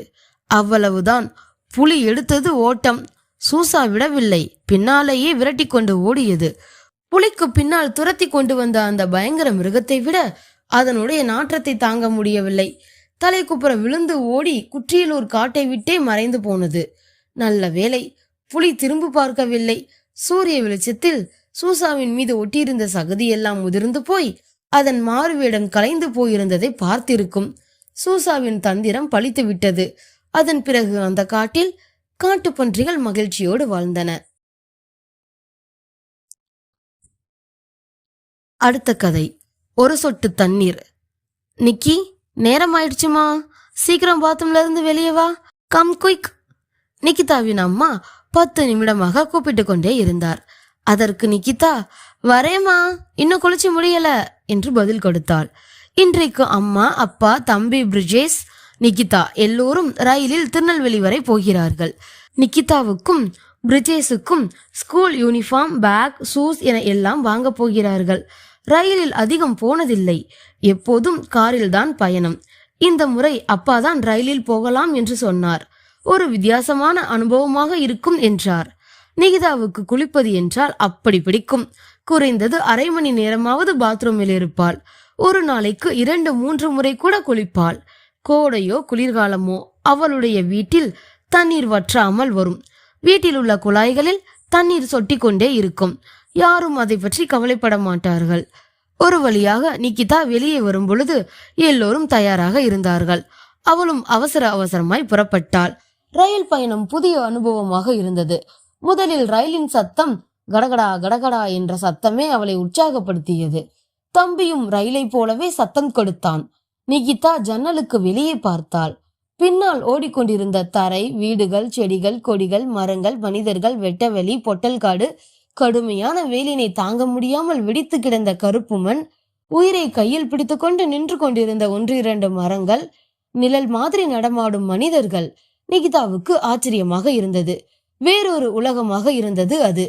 அவ்வளவுதான். புலி எடுத்தது ஓட்டம். சூசா விடவில்லை. பின்னாலேயே விரட்டி கொண்டு ஓடியது. புலிக்கு பின்னால் துரத்தி கொண்டு வந்த அந்த பயங்கர மிருகத்தை விட அதனுடைய நாற்றத்தை தாங்க முடியவில்லை. தலைக்குப்புற விழுந்து ஓடி குற்றியலூர் காட்டை விட்டே மறைந்து போனது. நல்ல வேளை, புலி திரும்பி பார்க்கவில்லை. சூரிய வெளிச்சத்தில் சூசாவின் மீது ஒட்டியிருந்த சகதியெல்லாம் முதிர்ந்து போய் அதன் மாறுவேடம் கலைந்து போயிருந்ததை பார்த்திருக்கும். சூசாவின் தந்திரம் பலித்து விட்டது. அதன் பிறகு அந்த காட்டில் காட்டுப்பன்றிகள் மகிழ்ச்சியோடு வாழ்ந்தன. அடுத்த கதை, ஒரு சொட்டு தண்ணீர். நிக்கி, நேரம் ஆயிடுச்சுமா, சீக்கிரம் பாத்ரூம்ல இருந்து வெளியே வா, கம் குயிக். நிகிதாவின் அம்மா 10 நிமிடமாக கூப்பிட்டு கொண்டே இருந்தார். அதற்கு நிகிதா, வரேம்மா, இன்னும் குளிச்சு முடியல என்று பதில் கொடுத்தாள். இன்றைக்கு அம்மா, அப்பா, தம்பி பிரிஜேஷ், நிகிதா எல்லோரும் ரயிலில் திருநெல்வேலி வரை போகிறார்கள். நிகிதாவுக்கும் பிரிஜேஷுக்கும் ஸ்கூல் யூனிஃபார்ம், பேக், ஷூஸ் என எல்லாம் வாங்க போகிறார்கள். ரயிலில் அதிகம் போனதில்லை. எப்போதும் காரில் தான் பயணம். இந்த முறை அப்பாதான் ரயிலில் போகலாம் என்று சொன்னார். ஒரு வித்தியாசமான அனுபவமாக இருக்கும் என்றார். நிகிதாவுக்கு குளிப்பது என்றால் அப்படி பிடிக்கும். குறைந்தது 1/2 மணி நேரமாவது பாத்ரூமில் இருப்பாள். ஒரு நாளைக்கு 2-3 முறை கூட குளிப்பாள். கோடையோ குளிர்காலமோ அவளுடைய வீட்டில் தண்ணீர் வற்றாமல் வரும். வீட்டில் உள்ள குழாய்களில் தண்ணீர் சொட்டி கொண்டே இருக்கும். யாரும் அதை பற்றி கவலைப்பட மாட்டார்கள். ஒரு வழியாக நிகிதா வெளியே வரும் பொழுது எல்லோரும் தயாராக இருந்தார்கள். அவளும் அவசர அவசரமாய் புறப்பட்டாள். ரயில் பயணம் புதிய அனுபவமாக இருந்தது. முதலில் ரயிலின் சத்தம், கடகடா கடகடா என்ற சத்தமே அவளை உற்சாகப்படுத்தியது. தம்பியும் ரயிலை போலவே சத்தம் கொடுத்தான். நிகிதா ஜன்னலுக்கு வெளியே பார்த்தாள். பின்னால் ஓடிக்கொண்டிருந்த தரை, வீடுகள், செடிகள், கொடிகள், மரங்கள், மனிதர்கள், வெட்டவெளி, பொட்டல்காடு, கடுமையான வேலினை தாங்க முடியாமல் வெடித்து கிடந்த கருப்பு மண், உயிரை கையில் பிடித்து கொண்டு நின்று கொண்டிருந்த 1-2 மரங்கள், நிழல் மாதிரி நடமாடும் மனிதர்கள். நிகிதாவுக்கு ஆச்சரியமாக இருந்தது. வேறொரு உலகமாக இருந்தது அது.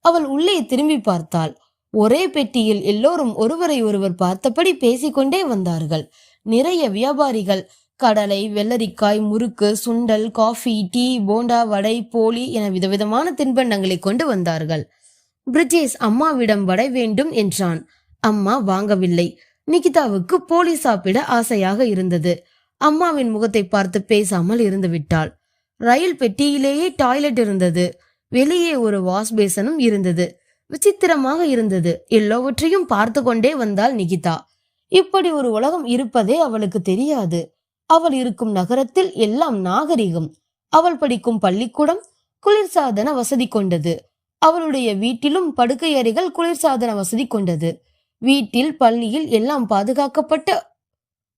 அவள் உள்ளே திரும்பி பார்த்தாள். ஒரே பெட்டியில் எல்லோரும் ஒருவரை ஒருவர் பார்த்தபடி பேசிக்கொண்டே வந்தார்கள். நிறைய வியாபாரிகள் கடலை, வெள்ளரிக்காய், முறுக்கு, சுண்டல், காஃபி, டீ, போண்டா, வடை, போலி என விதவிதமான தின்பண்டங்களை கொண்டு வந்தார்கள். பிரிஜேஷ் அம்மாவிடம் வடை வேண்டும் என்றான். அம்மா வாங்கவில்லை. நிகிதாவுக்கு போலி சாப்பிட ஆசையாக இருந்தது. அம்மாவின் முகத்தை பார்த்து பேசாமல் இருந்து விட்டாள். ரயில் பெட்டியிலேயே டாய்லெட் இருந்தது. வெளியே ஒரு வாஷ் பேசனும் இருந்தது. விசித்திரமாக இருந்தது. எல்லாவற்றையும் பார்த்து கொண்டே வந்தாள் நிகிதா. இப்படி ஒரு உலகம் இருப்பதே அவளுக்கு தெரியாது. அவள் இருக்கும் நகரத்தில் எல்லாம் நாகரிகம். அவள் படிக்கும் பள்ளிக்கூடம் குளிர்சாதன வசதி கொண்டது. அவளுடைய வீட்டிலும் படுக்கை அறைகள் குளிர்சாதன வசதி கொண்டது. வீட்டில், பள்ளியில் எல்லாம் பாதுகாக்கப்பட்ட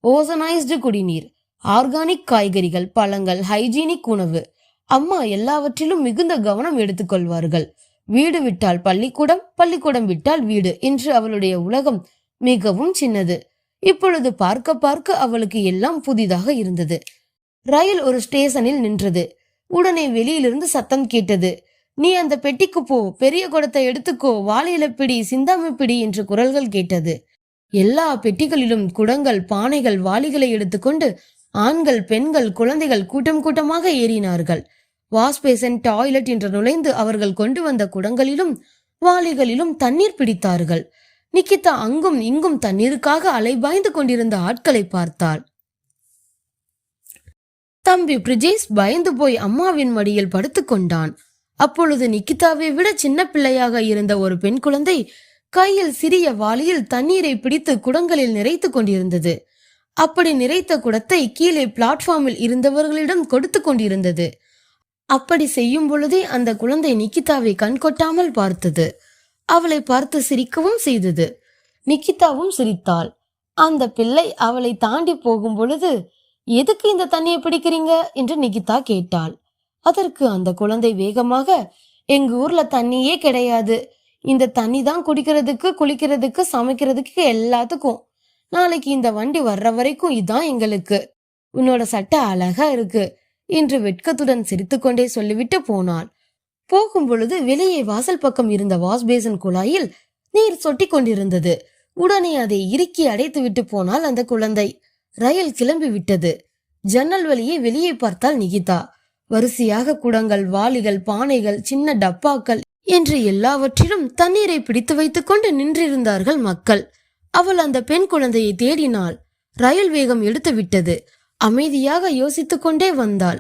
ஓசனைஸ்டு குடிநீர், ஆர்கானிக் காய்கறிகள், பழங்கள், ஹைஜீனிக் உணவு. அம்மா எல்லாவற்றிலும் மிகுந்த கவனம் எடுத்துக்கொள்வார்கள். வீடு விட்டால் பள்ளிக்கூடம், பள்ளிக்கூடம் விட்டால் வீடு என்று அவளுடைய உலகம் மிகவும் சின்னது. இப்பொழுது பார்க்க பார்க்க அவளுக்கு எல்லாம் புதிதாக இருந்தது. ரயில் ஒரு ஸ்டேஷனில் நின்றது. உடனே வெளியிலிருந்து சத்தம் கேட்டது. நீ அந்த பெட்டிக்கு போ, பெரிய குடத்தை எடுத்துக்கோ, வாழையில பிடி, சிந்தாம பிடி என்று குரல்கள் கேட்டது. எல்லா பெட்டிகளிலும் குடங்கள், பானைகள், வாளிகளை எடுத்துக்கொண்டு ஆண்கள், பெண்கள், குழந்தைகள் கூட்டம் கூட்டமாக ஏறினார்கள். வாஷ் பேசன், டாய்லெட் என்று நுழைந்து அவர்கள் கொண்டு வந்த குடங்களிலும் வாளிகளிலும் தண்ணீர் பிடித்தார்கள். நிகிதா அங்கும் இங்கும் தண்ணீருக்காக அலைபாய்ந்து கொண்டிருந்த ஆட்களை பார்த்தாள். தம்பி பிரிஜேஷ் பயந்து போய் அம்மாவின் மடியில் படுத்துக் கொண்டான். அப்பொழுது நிகிதாவை விட சின்ன பிள்ளையாக இருந்த ஒரு பெண் குழந்தை கையில் சிறிய வாளியில் தண்ணீரை பிடித்து குடங்களில் நிறைத்து கொண்டிருந்தது. அப்படி நிறைத்த குடத்தை கீழே பிளாட்ஃபார்மில் இருந்தவர்களிடம் கொடுத்து கொண்டிருந்தது. அப்படி செய்யும் பொழுதே அந்த குழந்தை நிகிதாவை கண்கொட்டாமல் பார்த்தது. அவளை பார்த்து சிரிக்கவும் செய்தது. நிகிதாவும் சிரித்தாள். அந்த பிள்ளை அவளை தாண்டி போகும் பொழுது, எதுக்கு இந்த தண்ணியை பிடிக்கிறீங்க என்று நிகிதா கேட்டாள். அதற்கு அந்த குழந்தை வேகமாக, எங்க ஊர்ல தண்ணியே கிடையாது, இந்த தண்ணி தான் குடிக்கிறதுக்கு, குளிக்கிறதுக்கு, சமைக்கிறதுக்கு, எல்லாத்துக்கும். நாளைக்கு இந்த வண்டி வர்ற வரைக்கும் இதான் எங்களுக்கு. உன்னோட சட்டை அழகா இருக்கு என்று வெட்கத்துடன் சிரித்துக்கொண்டே சொல்லிவிட்டு போனாள். போகும் பொழுது வெளியே வாசல் பக்கம் இருந்த வாஷ்பேசன் குழாயில் நீர் சொட்டி கொண்டிருந்தது. உடனே அதை இறுக்கி அடைத்து விட்டு போனாள் அந்த குழந்தை. ரயில் கிளம்பி விட்டது. ஜன்னல் வழியே வெளியே பார்த்தால் நிகிதா. வரிசையாக குடங்கள், வாளிகள், பானைகள், சின்ன டப்பாக்கள் என்று எல்லாவற்றிலும் தண்ணீரை பிடித்து வைத்துக் கொண்டு நின்றிருந்தார்கள் மக்கள். அவள் அந்த பெண் குழந்தையை தேடினாள். ரயில் வேகம் எடுத்து விட்டது. அமைதியாக யோசித்துக் கொண்டே வந்தாள்.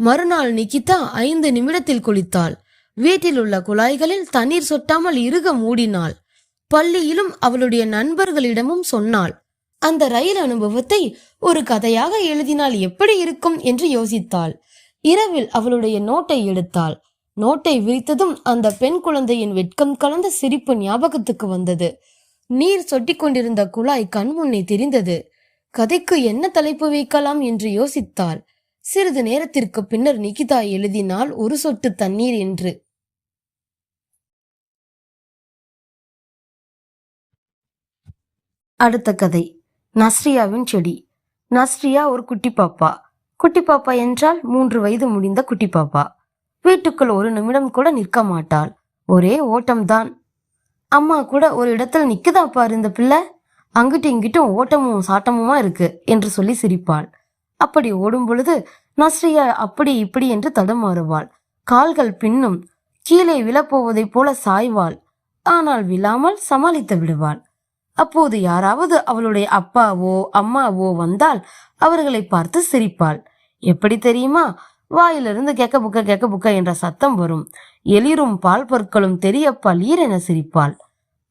மறுநாள் நிகிதா 5 நிமிடத்தில் குளித்தாள். வீட்டில் உள்ள குழாய்களில் தண்ணீர் சொட்டாமல் இறுக மூடினாள். பள்ளியிலும் அவளுடைய நண்பர்களிடமும் சொன்னாள். அந்த ரயில் அனுபவத்தை ஒரு கதையாக எழுதினால் எப்படி இருக்கும் என்று யோசித்தாள். இரவில் அவளுடைய நோட்டை எடுத்தாள். நோட்டை விரித்ததும் அந்த பெண் குழந்தையின் வெட்கம் கலந்த சிரிப்பு ஞாபகத்துக்கு வந்தது. நீர் சொட்டி கொண்டிருந்த குழாய் கண்முன்னே தெரிந்தது. கதைக்கு என்ன தலைப்பு வைக்கலாம் என்று யோசித்தாள். சிறிது நேரத்திற்கு பின்னர் நிகிதா எழுதினாள், ஒரு சொட்டு தண்ணீர் என்று. அடுத்த கதை நஸ்ரியாவின் செடி. நஸ்ரியா ஒரு குட்டி பாப்பா. குட்டி பாப்பா என்றால் 3 வயது முடிந்த குட்டி பாப்பா. வீட்டுக்குள் ஒரு நிமிடம் கூட நிற்க மாட்டாள். ஒரே ஓட்டம்தான். அம்மா கூட ஒரு இடத்துல நிக்குதா பாரு இந்த பிள்ளை, அங்கிட்டு இங்கிட்டும் ஓட்டமும் சாட்டமுமா இருக்கு என்று சொல்லி சிரிப்பாள். அப்படி ஓடும் பொழுது நஸ்ரியா அப்படி இப்படி என்று தடுமாறுவாள். கால்கள் பின்னும். கீழே விழப்போவதைப் போல சாய்வாள். ஆனால் விழாமல் சமாளித்து விடுவாள். அப்போது யாராவது அவளுடைய அப்பாவோ அம்மாவோ வந்தால் அவர்களை பார்த்து சிரிப்பாள். எப்படி தெரியுமா? வாயிலிருந்து கெக்க புக்க என்ற சத்தம் வரும். எளிரும் பால் பொருட்களும் தெரிய பளீர் என சிரிப்பாள்.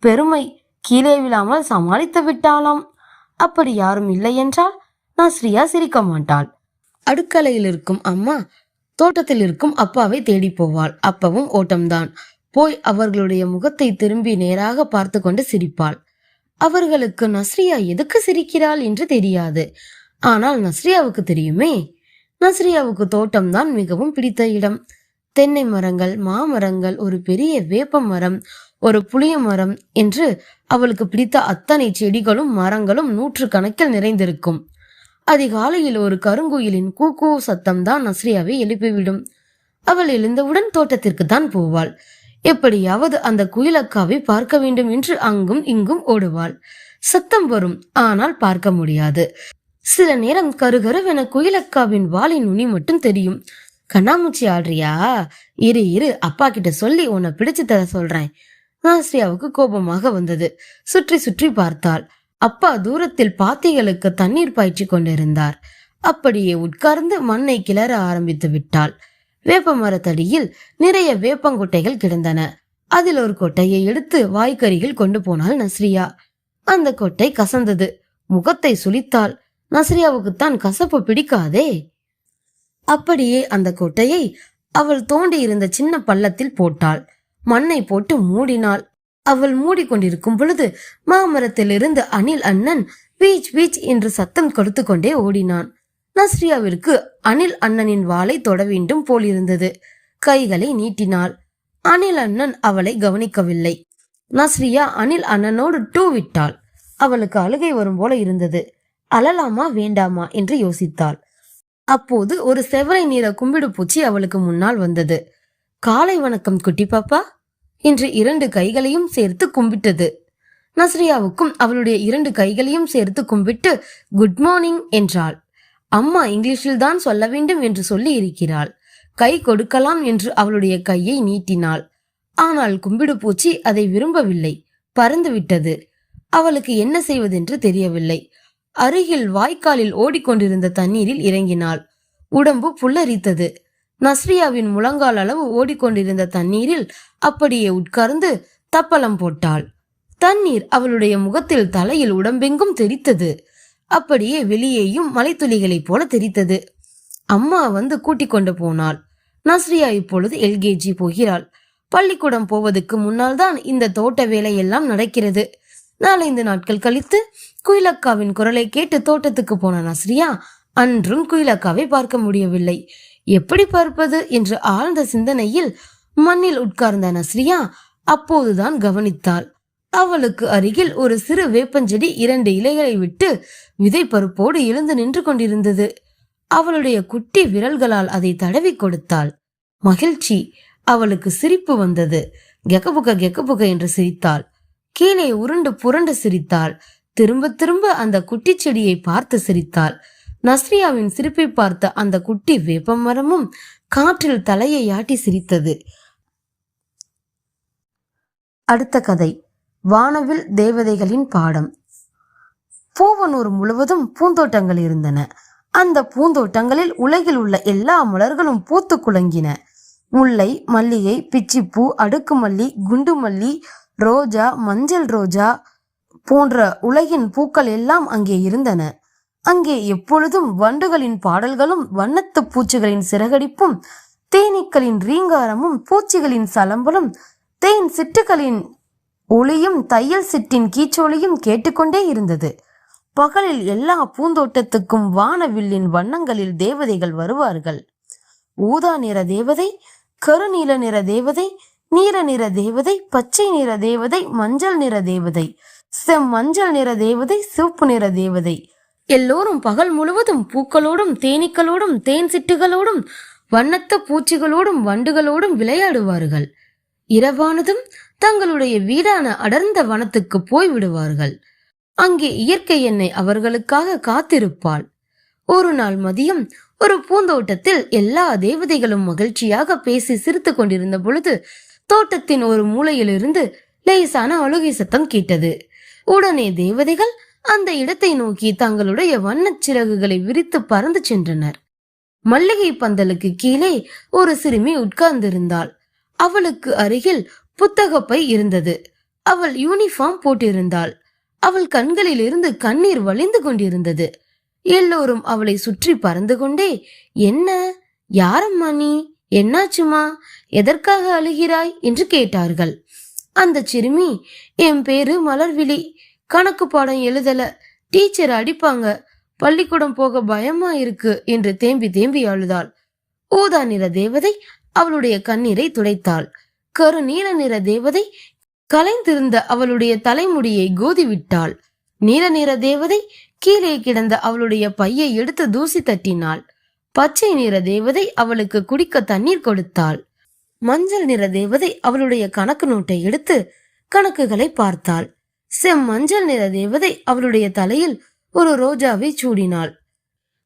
பெருமை, கீழே விழாமல் சமாளித்து விட்டாளாம். அப்படி யாரும் இல்லை என்றால் நஸ்ரியா சிரிக்க மாட்டாள். அடுக்கலையில் இருக்கும் அம்மா தோட்டத்தில் இருக்கும் அப்பாவை தேடி போவாள். அப்பவும் ஓட்டம்தான். போய் அவர்களுடைய முகத்தை திரும்பி நேராக பார்த்து கொண்டு சிரிப்பாள். அவர்களுக்கு நஸ்ரியா எதுக்கு சிரிக்கிறாள் என்று தெரியாது. ஆனால் நஸ்ரியாவுக்கு தெரியுமே. நஸ்ரியாவுக்கு தோட்டம்தான் மிகவும் பிடித்த இடம். தென்னை மரங்கள், மாமரங்கள், ஒரு பெரிய வேப்ப மரம், ஒரு புளிய மரம் என்று அவளுக்கு பிடித்த அத்தனை செடிகளும் மரங்களும் 100 கணக்கில் நிறைந்திருக்கும். அதிகாலையில் ஒரு கருங்குயிலின் கூக்கூ சத்தம்தான் நஸ்ரியாவை எழுப்பிவிடும். அவள் எழுந்தவுடன் தோட்டத்திற்கு தான் போவாள். எப்படியாவது அந்த குயிலக்காவை பார்க்க வேண்டும் என்று அங்கும் இங்கும் ஓடுவாள். சத்தம் வரும், ஆனால் பார்க்க முடியாது. சில நேரம் கருகருவென குயிலக்காவின் வாலின் நுனி மட்டும் தெரியும். கண்ணாமூச்சி ஆடுறியா? இரு அப்பா கிட்ட சொல்லி உன்னை பிடிச்சு தர சொல்றேன். நஸ்ரியாவுக்கு கோபமாக வந்தது. சுற்றி சுற்றி பார்த்தாள். அப்பா தூரத்தில் பாத்திகளுக்கு தண்ணீர் பாய்ச்சி கொண்டிருந்தார். அப்படியே உட்கார்ந்து மண்ணை கிளற ஆரம்பித்து விட்டாள். வேப்ப மரத்தடியில் நிறைய வேப்பங்கொட்டைகள் கிடந்தன. அதில் ஒரு கொட்டையை எடுத்து வாய்க்கரியில் கொண்டு போனாள் நஸ்ரியா. அந்த கொட்டை கசந்தது. முகத்தை சுளித்தாள். நஸ்ரியாவுக்குத்தான் கசப்பு பிடிக்காதே. அப்படியே அந்த கொட்டையை அவள் தோண்டி இருந்த சின்ன பள்ளத்தில் போட்டாள். மண்ணை போட்டு மூடினாள். அவள் மூடிக்கொண்டிருக்கும் பொழுது மாமரத்திலிருந்து அணில் அண்ணன் பீச் பீச் என்று சத்தம் கொடுத்து கொண்டே ஓடினான். நஸ்ரியாவிற்கு அணில் அண்ணனின் வாளை தொட வேண்டும் போலிருந்தது. கைகளை நீட்டினாள். அணில் அண்ணன் அவளை கவனிக்கவில்லை. நஸ்ரியா அணில் அண்ணனோடு டூ விட்டாள். அவளுக்கு அழுகை வரும் போல இருந்தது. அழலாமா வேண்டாமா என்று யோசித்தாள். அப்போது ஒரு செவரை நிற கும்பிடு பூச்சி அவளுக்கு முன்னால் வந்தது. காலை வணக்கம் குட்டி பாப்பா என்று 2 கைகளையும் சேர்த்து கும்பிட்டது. நஸ்ரியாவுக்கும் அவளுடைய 2 கைகளையும் சேர்த்து கும்பிட்டு குட் மார்னிங் என்றாள். அம்மா இங்கிலீஷில் தான் சொல்ல வேண்டும் என்று சொல்லி இருக்கிறாள். கை கொடுக்கலாம் என்று அவளுடைய கையை நீட்டினாள். ஆனால் கும்பிடு பூச்சி அதை விரும்பவில்லை. பறந்து விட்டது. அவளுக்கு என்ன செய்வதென்று தெரியவில்லை. அருகில் வாய்க்காலில் ஓடிக்கொண்டிருந்த தண்ணீரில் இறங்கினாள். உடம்பு புல்லரித்தது. நஸ்ரியாவின் முழங்கால் அளவு ஓடிக்கொண்டிருந்த தண்ணீரில் அப்படியே உட்கார்ந்து தப்பலம் போட்டாள். தண்ணீர் அவளுடைய முகத்தில், தலையில், உடம்பெங்கும் தெரித்தது. அப்படியே வெளியேயும் மலைத்துளிகளைப் போல தெரித்தது. அம்மா வந்து கூட்டிக் கொண்டு போனாள். நஸ்ரியா இப்பொழுது எல்கேஜி போகிறாள். பள்ளிக்கூடம் போவதற்கு முன்னால் தான் இந்த தோட்ட வேலையெல்லாம் நடக்கிறது. 4-5 நாட்கள் கழித்து குயிலக்காவின் குரலை கேட்டு தோட்டத்துக்கு போன நஸ்ரியா அன்றும் குயிலக்காவை பார்க்க முடியவில்லை. எப்படி பார்ப்பது என்று ஆழ்ந்த சிந்தனையில் மண்ணில் உட்கார்ந்த நஸ்ரியா அப்போதுதான் கவனித்தாள். அவளுக்கு அருகில் ஒரு சிறு வேப்பஞ்செடி 2 இலைகளை விட்டு விதை பருப்போடு எழுந்து நின்று கொண்டிருந்தது. அவளுடைய குட்டி விரல்களால் அதை தடவி கொடுத்தாள். மகிழ்ச்சி. அவளுக்கு சிரிப்பு வந்தது. கெக்கபுக கெக்கபுக என்று சிரித்தாள். கீழே உருண்டு புரண்டு சிரித்தாள். திரும்ப திரும்ப அந்த குட்டி செடியை பார்த்து சிரித்தாள். நஸ்ரியாவின் சிரிப்பை பார்த்த அந்த குட்டி வேப்ப மரமும் காற்றில் தலையை ஆட்டி சிரித்தது. அடுத்த கதை வானவில் தேவதைகளின் பாடம். பூவனூர் முழுவதும் பூந்தோட்டங்கள் இருந்தன. அந்த பூந்தோட்டங்களில் உலகில் உள்ள எல்லா மலர்களும் பூத்து குலுங்கின. முல்லை, மல்லிகை, பிச்சிப்பூ, அடுக்குமல்லி, குண்டுமல்லி, ரோஜா, மஞ்சள் ரோஜா போன்ற உலகின் பூக்கள் எல்லாம் அங்கே இருந்தன. அங்கே எப்பொழுதும் வண்டுகளின் பாடல்களும் வண்ணத்து பூச்சிகளின் சிறகடிப்பும் தேனீக்களின் ரீங்காரமும் பூச்சிகளின் சலம்பலும் தேன் சிட்டுகளின் ஒளியும் தையல் சிட்டின் கீச்சோலியும் கேட்டுக்கொண்டே இருந்தது. பகலில் எல்லா பூந்தோட்டத்துக்கும் வானவில்லின் வண்ணங்களில் தேவதைகள் வருவார்கள். ஊதா நிற தேவதை, கருநீல நிற தேவதை, நீல நிற தேவதை, பச்சை நிற தேவதை, மஞ்சள் நிற தேவதை, செம்மஞ்சள் நிற தேவதை, சிவப்பு நிற தேவதை. எல்லோரும் பகல் முழுவதும் பூக்களோடும் தேனீக்களோடும் தேன் சிட்டுகளோடும் வண்ணத்த பூச்சிகளோடும் வண்டுகளோடும் விளையாடுவார்கள். இரவானதும் தங்களுடைய வீடான அடர்ந்த வனத்துக்கு போய் விடுவார்கள். அங்கே இயற்கை எண்ணெய் அவர்களுக்காக காத்திருப்பாள். ஒரு நாள் மதியம் ஒரு பூந்தோட்டத்தில் எல்லா தேவதைகளும் மகிழ்ச்சியாக பேசி சிரித்து கொண்டிருந்த பொழுது தோட்டத்தின் ஒரு மூலையிலிருந்து லேசான அழுகை சத்தம் கேட்டது. உடனே தேவதைகள் அந்த இடத்தை நோக்கி தங்களுடைய வண்ணச் சிறகுகளை விரித்து பறந்து சென்றனர். மல்லிகை பந்தலுக்கு கீழே ஒரு சிறுமி உட்கார்ந்திருந்தாள். அவளுக்கு அருகில் புத்தகப்பை இருந்தது. அவள் யூனிஃபார்ம் போட்டிருந்தாள். அவள் கண்களில் இருந்து கண்ணீர் வழிந்து கொண்டிருந்தது. எல்லோரும் அவளை சுற்றி பறந்து கொண்டே, என்ன, யாரம்மா நீ, என்னாச்சுமா, எதற்காக அழுகிறாய் என்று கேட்டார்கள். அந்த சிறுமி, என் பேரு மலர்விழி, கணக்கு பாடம் எழுதல, டீச்சர் அடிப்பாங்க, பள்ளிக்கூடம் போக பயமா இருக்கு என்று தேம்பி தேம்பி அழுதாள். ஊதா நிற தேவதை அவளுடைய கண்ணீரை துடைத்தாள். கருநீல நிற தேவதை கலைந்திருந்த அவளுடைய தலைமுடியை கோதிவிட்டாள். நீல நிற தேவதை கீழே கிடந்த அவளுடைய பையை எடுத்து தூசி தட்டினாள். பச்சை நிற தேவதை அவளுக்கு குடிக்க தண்ணீர் கொடுத்தாள். மஞ்சள் நிற தேவதை அவளுடைய கணக்கு நோட்டை எடுத்து கணக்குகளை பார்த்தாள். செம்மஞ்சள் நிற தேவதை அவளுடைய தலையில் ஒரு ரோஜாவை சூடினாள்.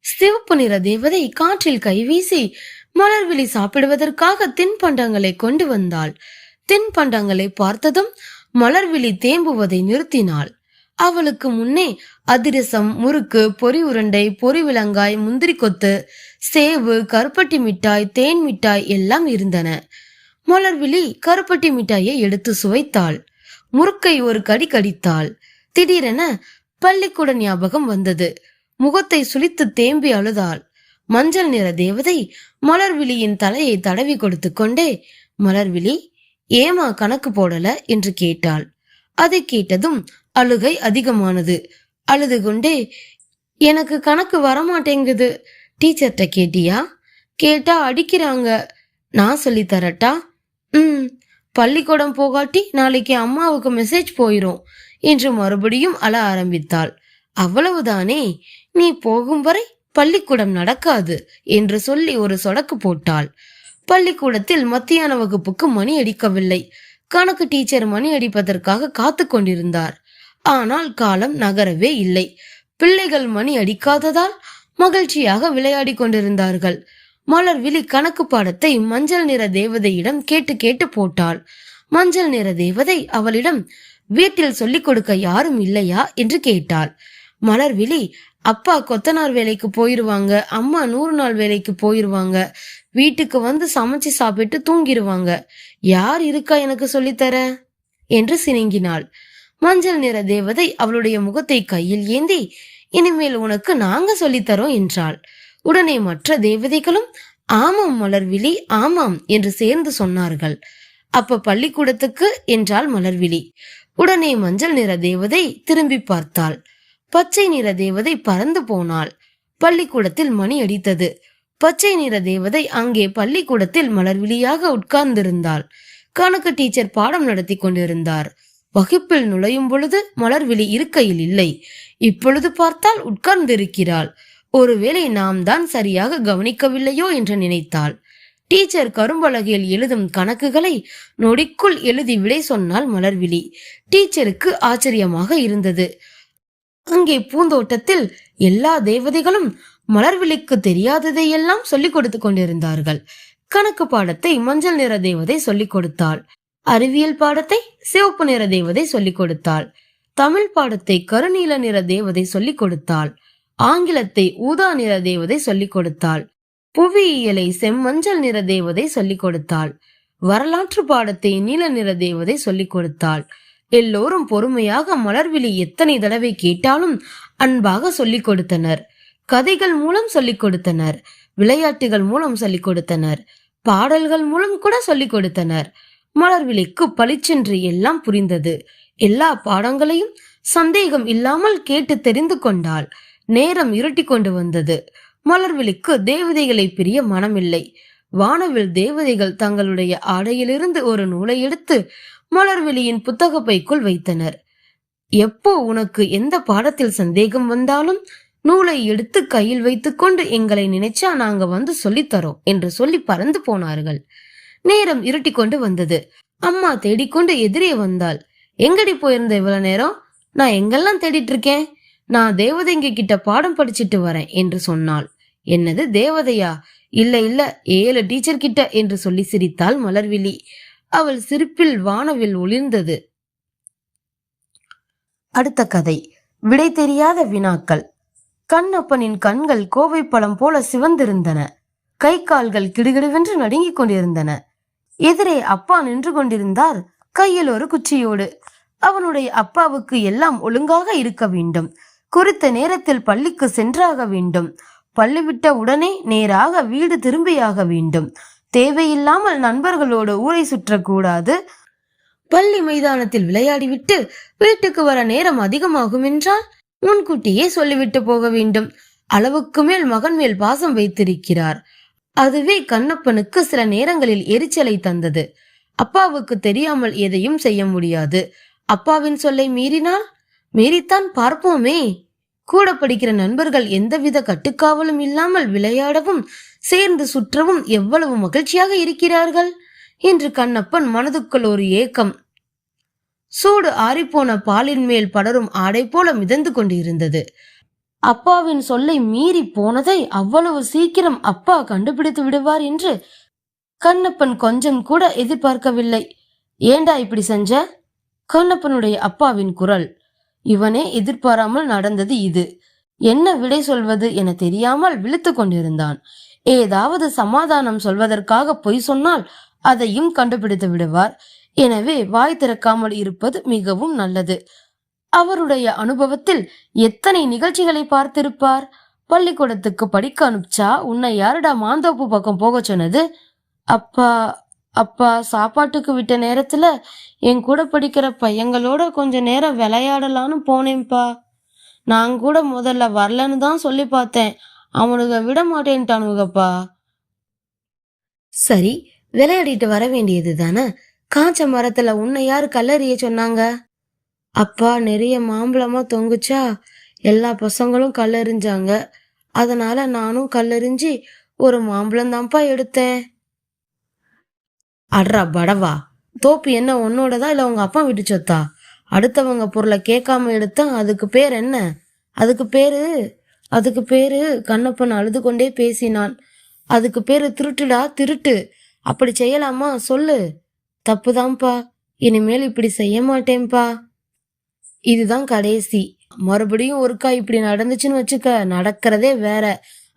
சிவப்பு நிற தேவதை காற்றில் கைவீசி மலர்விழி சாப்பிடுவதற்காக தின்பண்டங்களை கொண்டு வந்தாள். தின்பண்டங்களை பார்த்ததும் மலர்விழி தேம்புவதை நிறுத்தினாள். அவளுக்கு முன்னே அதிரசம், முறுக்கு, பொரி உருண்டை, பொரி விலங்காய், முந்திரி கொத்து, சேவு, கருப்பட்டி மிட்டாய், தேன் மிட்டாய் எல்லாம் இருந்தன. மலர்விழி கருப்பட்டி மிட்டாயை எடுத்து சுவைத்தாள். முறுக்கை ஒரு கடி கடித்தாள். திடீரென பள்ளிக்கூட ஞாபகம் வந்தது. முகத்தை சுளித்து தேம்பி அழுதாள். மஞ்சள் நிற தேவதை மலர்விழியின் தலையை தடவி கொடுத்து கொண்டே, மலர்விழி, ஏமா கணக்கு போடல என்று கேட்டாள். அதை கேட்டதும் அழுகை அதிகமானது. அழுது கொண்டே, எனக்கு கணக்கு வரமாட்டேங்குது, டீச்சர்கிட்ட கேட்டியா? கேட்டா அடிக்கிறாங்க, நான் சொல்லி தரட்டா? பள்ளிக்கூடம் போகாட்டி நாளைக்கு அம்மாவுக்கு மெசேஜ் போயிரும் என்று மறுபடியும் அழ ஆரம்பித்தாள். அவ்வளவுதானே, நீ போகும் வரை பள்ளிக்கூடம் நடக்காது என்று சொல்லி ஒரு சொடக்கு போட்டாள். பள்ளிக்கூடத்தில் மத்தியான வகுப்புக்கு மணி அடிக்கவில்லை. கணக்கு டீச்சர் மணி அடிப்பதற்காக காத்து கொண்டிருந்தார். ஆனால் காலம் நகரவே இல்லை. பிள்ளைகள் மணி அடிக்காததால் மகிழ்ச்சியாக விளையாடி கொண்டிருந்தார்கள். மலர்விழி கணக்கு பாடத்தை மஞ்சள் நிற தேவதையிடம் கேட்டு கேட்டு போட்டாள். மஞ்சள் நிற தேவதை அவளிடம், வீட்டில் சொல்லிக் கொடுக்க யாரும் இல்லையா என்று கேட்டாள். மலர்விழி, அப்பா கொத்தனார் வேலைக்கு போயிருவாங்க, அம்மா 100 நாள் வேலைக்கு போயிருவாங்க, வீட்டுக்கு வந்து சமைச்சு சாப்பிட்டு தூங்கிடுவாங்க, யார் இருக்கா எனக்கு சொல்லித்தர என்று சினுங்கினாள். மஞ்சள் நிற தேவதை அவளுடைய முகத்தை கையில் ஏந்தி, இனிமேல் உனக்கு நாங்க சொல்லித்தரோம் என்றாள். உடனே மற்ற தேவதைகளும் ஆமாம் மலர்விழி, ஆமாம் என்று சேர்ந்து சொன்னார்கள். அப்ப பள்ளிக்கூடத்துக்கு என்றாள் மலர்விழி. உடனே மஞ்சள் நிற தேவதை திரும்பி பார்த்தாள். பச்சை நிற தேவதை பறந்து போனாள். பள்ளிக்கூடத்தில் மணி அடித்தது. பச்சை நிற தேவதை அங்கே பள்ளிக்கூடத்தில் மலர்விழியாக உட்கார்ந்திருந்தாள். கணக்கு டீச்சர் பாடம் நடத்தி கொண்டிருந்தார். வகுப்பில் நுழையும் பொழுது மலர்விழி இருக்கையில் இல்லை. இப்பொழுது பார்த்தால் உட்கார்ந்திருக்கிறாள். ஒருவேளை நாம் தான் சரியாக கவனிக்கவில்லையோ என்று நினைத்தாள். டீச்சர் கரும்பலகையில் எழுதும் கணக்குகளை நொடிக்குள் எழுதி விடை சொன்னால் மலர்விழி. டீச்சருக்கு ஆச்சரியமாக இருந்தது. அங்கே பூந்தோட்டத்தில் எல்லா தேவதைகளும் மலர்விழிக்கு தெரியாததையெல்லாம் சொல்லிக் கொடுத்து கொண்டிருந்தார்கள். கணக்கு பாடத்தை மஞ்சள் நிற தேவதை சொல்லிக் கொடுத்தாள். அறிவியல் பாடத்தை சிவப்பு நிற தேவதை சொல்லிக் கொடுத்தாள். தமிழ் பாடத்தை கருநீல நிற தேவதை சொல்லிக் கொடுத்தாள். ஆங்கிலத்தை ஊதா நிற தேவதை சொல்லிக் கொடுத்தாள். புவியியலை செம்மஞ்சள் நிற தேவதை சொல்லிக் கொடுத்தாள். வரலாற்று பாடத்தை நீல நிற தேவதை சொல்லிக் கொடுத்தாள். எல்லோரும் பொறுமையாக மலர்விழி எத்தனை தடவை கேட்டாலும் அன்பாக சொல்லிக் கொடுத்தனர். கதைகள் மூலம் சொல்லிக் கொடுத்தனர். விளையாட்டுகள் மூலம் சொல்லிக் கொடுத்தனர். பாடல்கள் மூலம் கூட சொல்லிக் கொடுத்தனர். மலர்விழிக்கு பளிச்சென்று எல்லாம் புரிந்தது. எல்லா பாடங்களையும் சந்தேகம் இல்லாமல் கேட்டு தெரிந்து கொண்டாள். நேரம் இருட்டி கொண்டு வந்தது. மலர்விழிக்கு தேவதைகளை பிரிய மனமில்லை. வானவில் தேவதைகள் தங்களுடைய ஆடையிலிருந்து ஒரு நூலை எடுத்து மலர்விழியின் புத்தக பைக்குள் வைத்தனர். எப்போ உனக்கு எந்த பாடத்தில் சந்தேகம் வந்தாலும் நூலை எடுத்து கையில் வைத்துக்கொண்டு எங்களை நினைச்சா நாங்க வந்து சொல்லித்தரோம் என்று சொல்லி பறந்து போனார்கள். நேரம் இருட்டி கொண்டு வந்தது. அம்மா தேடிக்கொண்டு எதிரே வந்தாள். எங்கடி போயிருந்த இவ்வளவு நேரம்? நான் எங்கெல்லாம் தேடிட்டு இருக்கேன். நான் தேவதைங்க கிட்ட பாடம் படிச்சிட்டு வரேன் என்று சொன்னாள். என்னது தேவதையா? இல்ல இல்ல 7 டீச்சர் கிட்ட என்று சொல்லி சிரித்தாள் மலர்விழி. அவள் சிரிப்பில் வானவில் ஒளிர்ந்தது. அடுத்த கதை விடை தெரியாத வினாக்கள். கண்ணப்பனின் கண்கள் கோவை பழம் போல சிவந்திருந்தன. கை கால்கள் கிடுகிடுவென்று நடுங்கிக் கொண்டிருந்தன. எதிரே அப்பா நின்று கொண்டிருந்தார், கையில் ஒரு குச்சியோடு. அவனுடைய அப்பாவுக்கு எல்லாம் ஒழுங்காக இருக்க வேண்டும். குறித்த நேரத்தில் பள்ளிக்கு சென்றாக வேண்டும். பள்ளி விட்ட உடனே நேராக வீடு திரும்பியாக வேண்டும். தேவையில்லாமல் நண்பர்களோடு ஊரை சுற்றக்கூடாது. பள்ளி மைதானத்தில் விளையாடிவிட்டு வீட்டுக்கு வர நேரம் அதிகமாகும் என்றால் முன்கூட்டியே சொல்லிவிட்டு போக வேண்டும். அளவுக்கு மேல் மகன் மேல் பாசம் வைத்திருக்கிறார். அதுவே கண்ணப்பனுக்கு சில நேரங்களில் எரிச்சலை தந்தது. அப்பாவுக்கு தெரியாமல் எதையும் செய்ய முடியாது. அப்பாவின் சொல்லை மீறித்தான் பார்ப்போமே. கூட படிக்கிற நண்பர்கள் எந்தவித கட்டுக்காவலும் இல்லாமல் விளையாடவும் சேர்ந்து சுற்றவும் எவ்வளவு மகிழ்ச்சியாக இருக்கிறார்கள் என்று கண்ணப்பன் மனதுக்குள் ஒரு ஏக்கம். சூடு ஆறிப்போன பாலின் மேல் படரும் ஆடை போல மிதந்து கொண்டிருந்தது. அப்பாவின் சொல்லை மீறி போனதை அவ்வளவு சீக்கிரம் அப்பா கண்டுபிடித்து விடுவார் என்று கண்ணப்பன் கொஞ்சம் கூட எதிர்பார்க்கவில்லை. ஏண்டா இப்படி செஞ்ச? கண்ணப்பனுடைய அப்பாவின் குரல். இவனே எதிர்பாராமல் நடந்தது இது. என்ன விடை சொல்வது என தெரியாமல் விழித்து கொண்டிருந்தான். ஏதாவது சமாதானம் சொல்வதற்காக பொய் சொன்னால் அதையும் கண்டுபிடித்து விடுவார். எனவே வாய் திறக்காமல் இருப்பது மிகவும் நல்லது. அவருடைய அனுபவத்தில் எத்தனை நிகழ்ச்சிகளை பார்த்திருப்பார். பள்ளிக்கூடத்துக்கு படிக்க அனுப்பிச்சா உன்னை யாருடா மாந்தோப்பு பக்கம் போக சொன்னது? அப்பா சாப்பாட்டுக்கு விட்ட நேரத்துல என் கூட படிக்கிற பையங்களோட கொஞ்ச நேரம் விளையாடலான்னு போனேன்ப்பா. நான் கூட முதல்ல வரலன்னு தான் சொல்லி பார்த்தேன். அவனுங்க விட மாட்டேன்ட்டானுங்கப்பா. சரி, விளையாடிட்டு வர வேண்டியது தானே. காய்ச்ச மரத்துல உன்னை யாரு கல்லறிய சொன்னாங்க? அப்பா நிறைய மாம்பழமா தொங்குச்சா, எல்லா பசங்களும் கல்லெறிஞ்சாங்க. அதனால நானும் கல்லெறிஞ்சி ஒரு மாம்பழம் தான்ப்பா எடுத்தேன். அட்ரா படவா, தோப்பு என்ன உன்னோடதா இல்ல உங்க அப்பா வீட்டு சொத்தா? அடுத்தவங்க பொருளை கேட்காம எடுத்தா அதுக்கு பேர் என்ன? அதுக்கு பேரு கண்ணப்பன் அழுது கொண்டே பேசினான். அதுக்கு பேரு திருட்டுடா, திருட்டு. அப்படி செய்யலாமா சொல்லு? தப்புதான்ப்பா, இனிமேல் இப்படி செய்ய மாட்டேன்பா. இதுதான் கடைசி. மறுபடியும் ஒருக்கா இப்படி நடந்துச்சுன்னு வச்சுக்க, நடக்கிறதே வேற.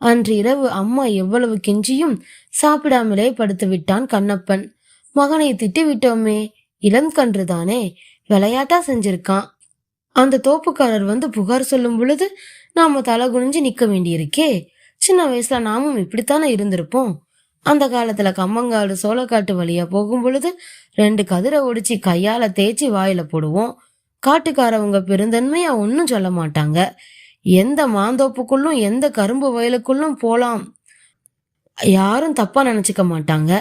அன்று இரவு அம்மா எவ்வளவு கெஞ்சியும் சாப்பிடாமலே படுத்து விட்டான் கண்ணப்பன். மகனை திட்டி விட்டோமே, இளம் கன்று தானே, விளையாட்டா செஞ்சிருக்கான். அந்த தோப்புக்காரர் வந்து புகார் சொல்லும் பொழுது நாம தலை குனிஞ்சு நிக்க வேண்டியிருக்கே. சின்ன வயசுல நாமும் இப்படித்தானே இருந்திருப்போம். அந்த காலத்துல கம்மங்காடு சோளக்காட்டு வழியா போகும் பொழுது 2 கதிரை ஒடிச்சு கையால தேய்ச்சி வாயில போடுவோம். காட்டுக்காரவங்க பெருந்தன்மையா ஒன்னும் சொல்ல மாட்டாங்க. எந்த மாந்தோப்புக்குள்ளும் எந்த கரும்பு வயலுக்குள்ளும் போலாம், யாரும் தப்பா நினைச்சுக்க மாட்டாங்க.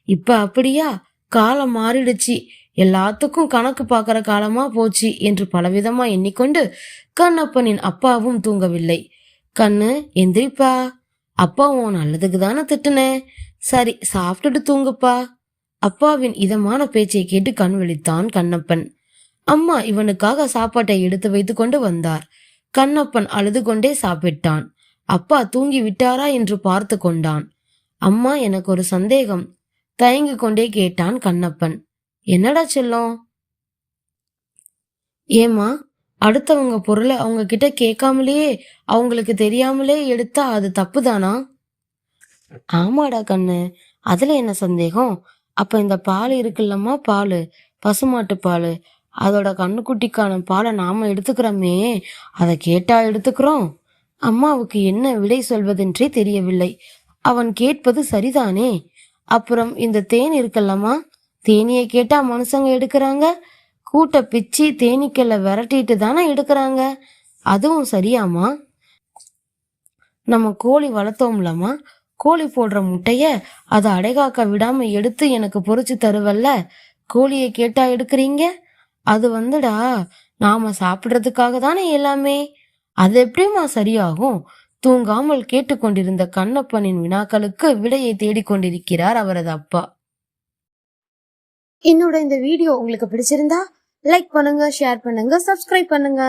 இப்ப அப்படியா? காலம் மாறிடுச்சு. எல்லாத்துக்கும் கணக்கு பார்க்கற காலமா போச்சு என்று பலவிதமா எண்ணிக்கொண்டு கண்ணப்பனின் அப்பாவும் தூங்கவில்லை. கண்ணு எந்திரிப்பா, அப்பா உன் நல்லதுக்கு தானே திட்டுனேன், சரி சாப்பிட்டுட்டு தூங்குப்பா. அப்பாவின் இதமான பேச்சை கேட்டு கண் விழித்தான் கண்ணப்பன். அம்மா இவனுக்காக சாப்பாட்டை எடுத்து வைத்து கொண்டு வந்தார். கண்ணப்பன் அழுது கொண்டே சாப்பிட்டான். அப்பா தூங்கி விட்டாரா என்று பார்த்து கொண்டான். அம்மா, எனக்கு ஒரு சந்தேகம், தயங்கி கொண்டே கேட்டான் கண்ணப்பன். என்னடா செல்லம்? ஏமா, அடுத்தவங்க பொருளை அவங்க கிட்ட கேட்காமலேயே அவங்களுக்கு தெரியாமலே எடுத்தா அது தப்புதானா? ஆமாடா கண்ணு, அதுல என்ன சந்தேகம்? அப்ப இந்த பால் இருக்குல்லம்மா, பால், பசுமாட்டு பால், அதோட கண்ணுக்குட்டிக்கான பாலை நாம எடுத்துக்கிறோமே, அதை கேட்டா எடுத்துக்கிறோம்? அம்மாவுக்கு என்ன விடை சொல்வதென்றே தெரியவில்லை. அவன் கேட்பது சரிதானே. அப்புறம் இந்த தேன் இருக்கல்லம்மா, தேனியை கேட்டா மனுஷங்க எடுக்கிறாங்க, கூட்ட பிச்சு தேனீக்களை விரட்டிட்டு தானே எடுக்கிறாங்க, அதுவும் சரியாமா? நம்ம கோழி வளர்த்தோம்லம்மா, கோழி போடுற முட்டைய அதை அடைகாக்க விடாம எடுத்து எனக்கு பொறிச்சு தருவல்ல, கோழியை கேட்டா எடுக்கிறீங்க? அது வந்துடா நாம சாப்பிடுறதுக்காக தானே எல்லாமே, அது எப்படிமா சரியாகும்? தூங்காமல் கேட்டுக்கொண்டிருந்த கண்ணப்பனின் வினாக்களுக்கு விடையை தேடிக்கொண்டிருக்கிறார் அவரது அப்பா. என்னோட இந்த வீடியோ உங்களுக்கு பிடிச்சிருந்தா லைக் பண்ணுங்க, ஷேர் பண்ணுங்க, சப்ஸ்கிரைப் பண்ணுங்க.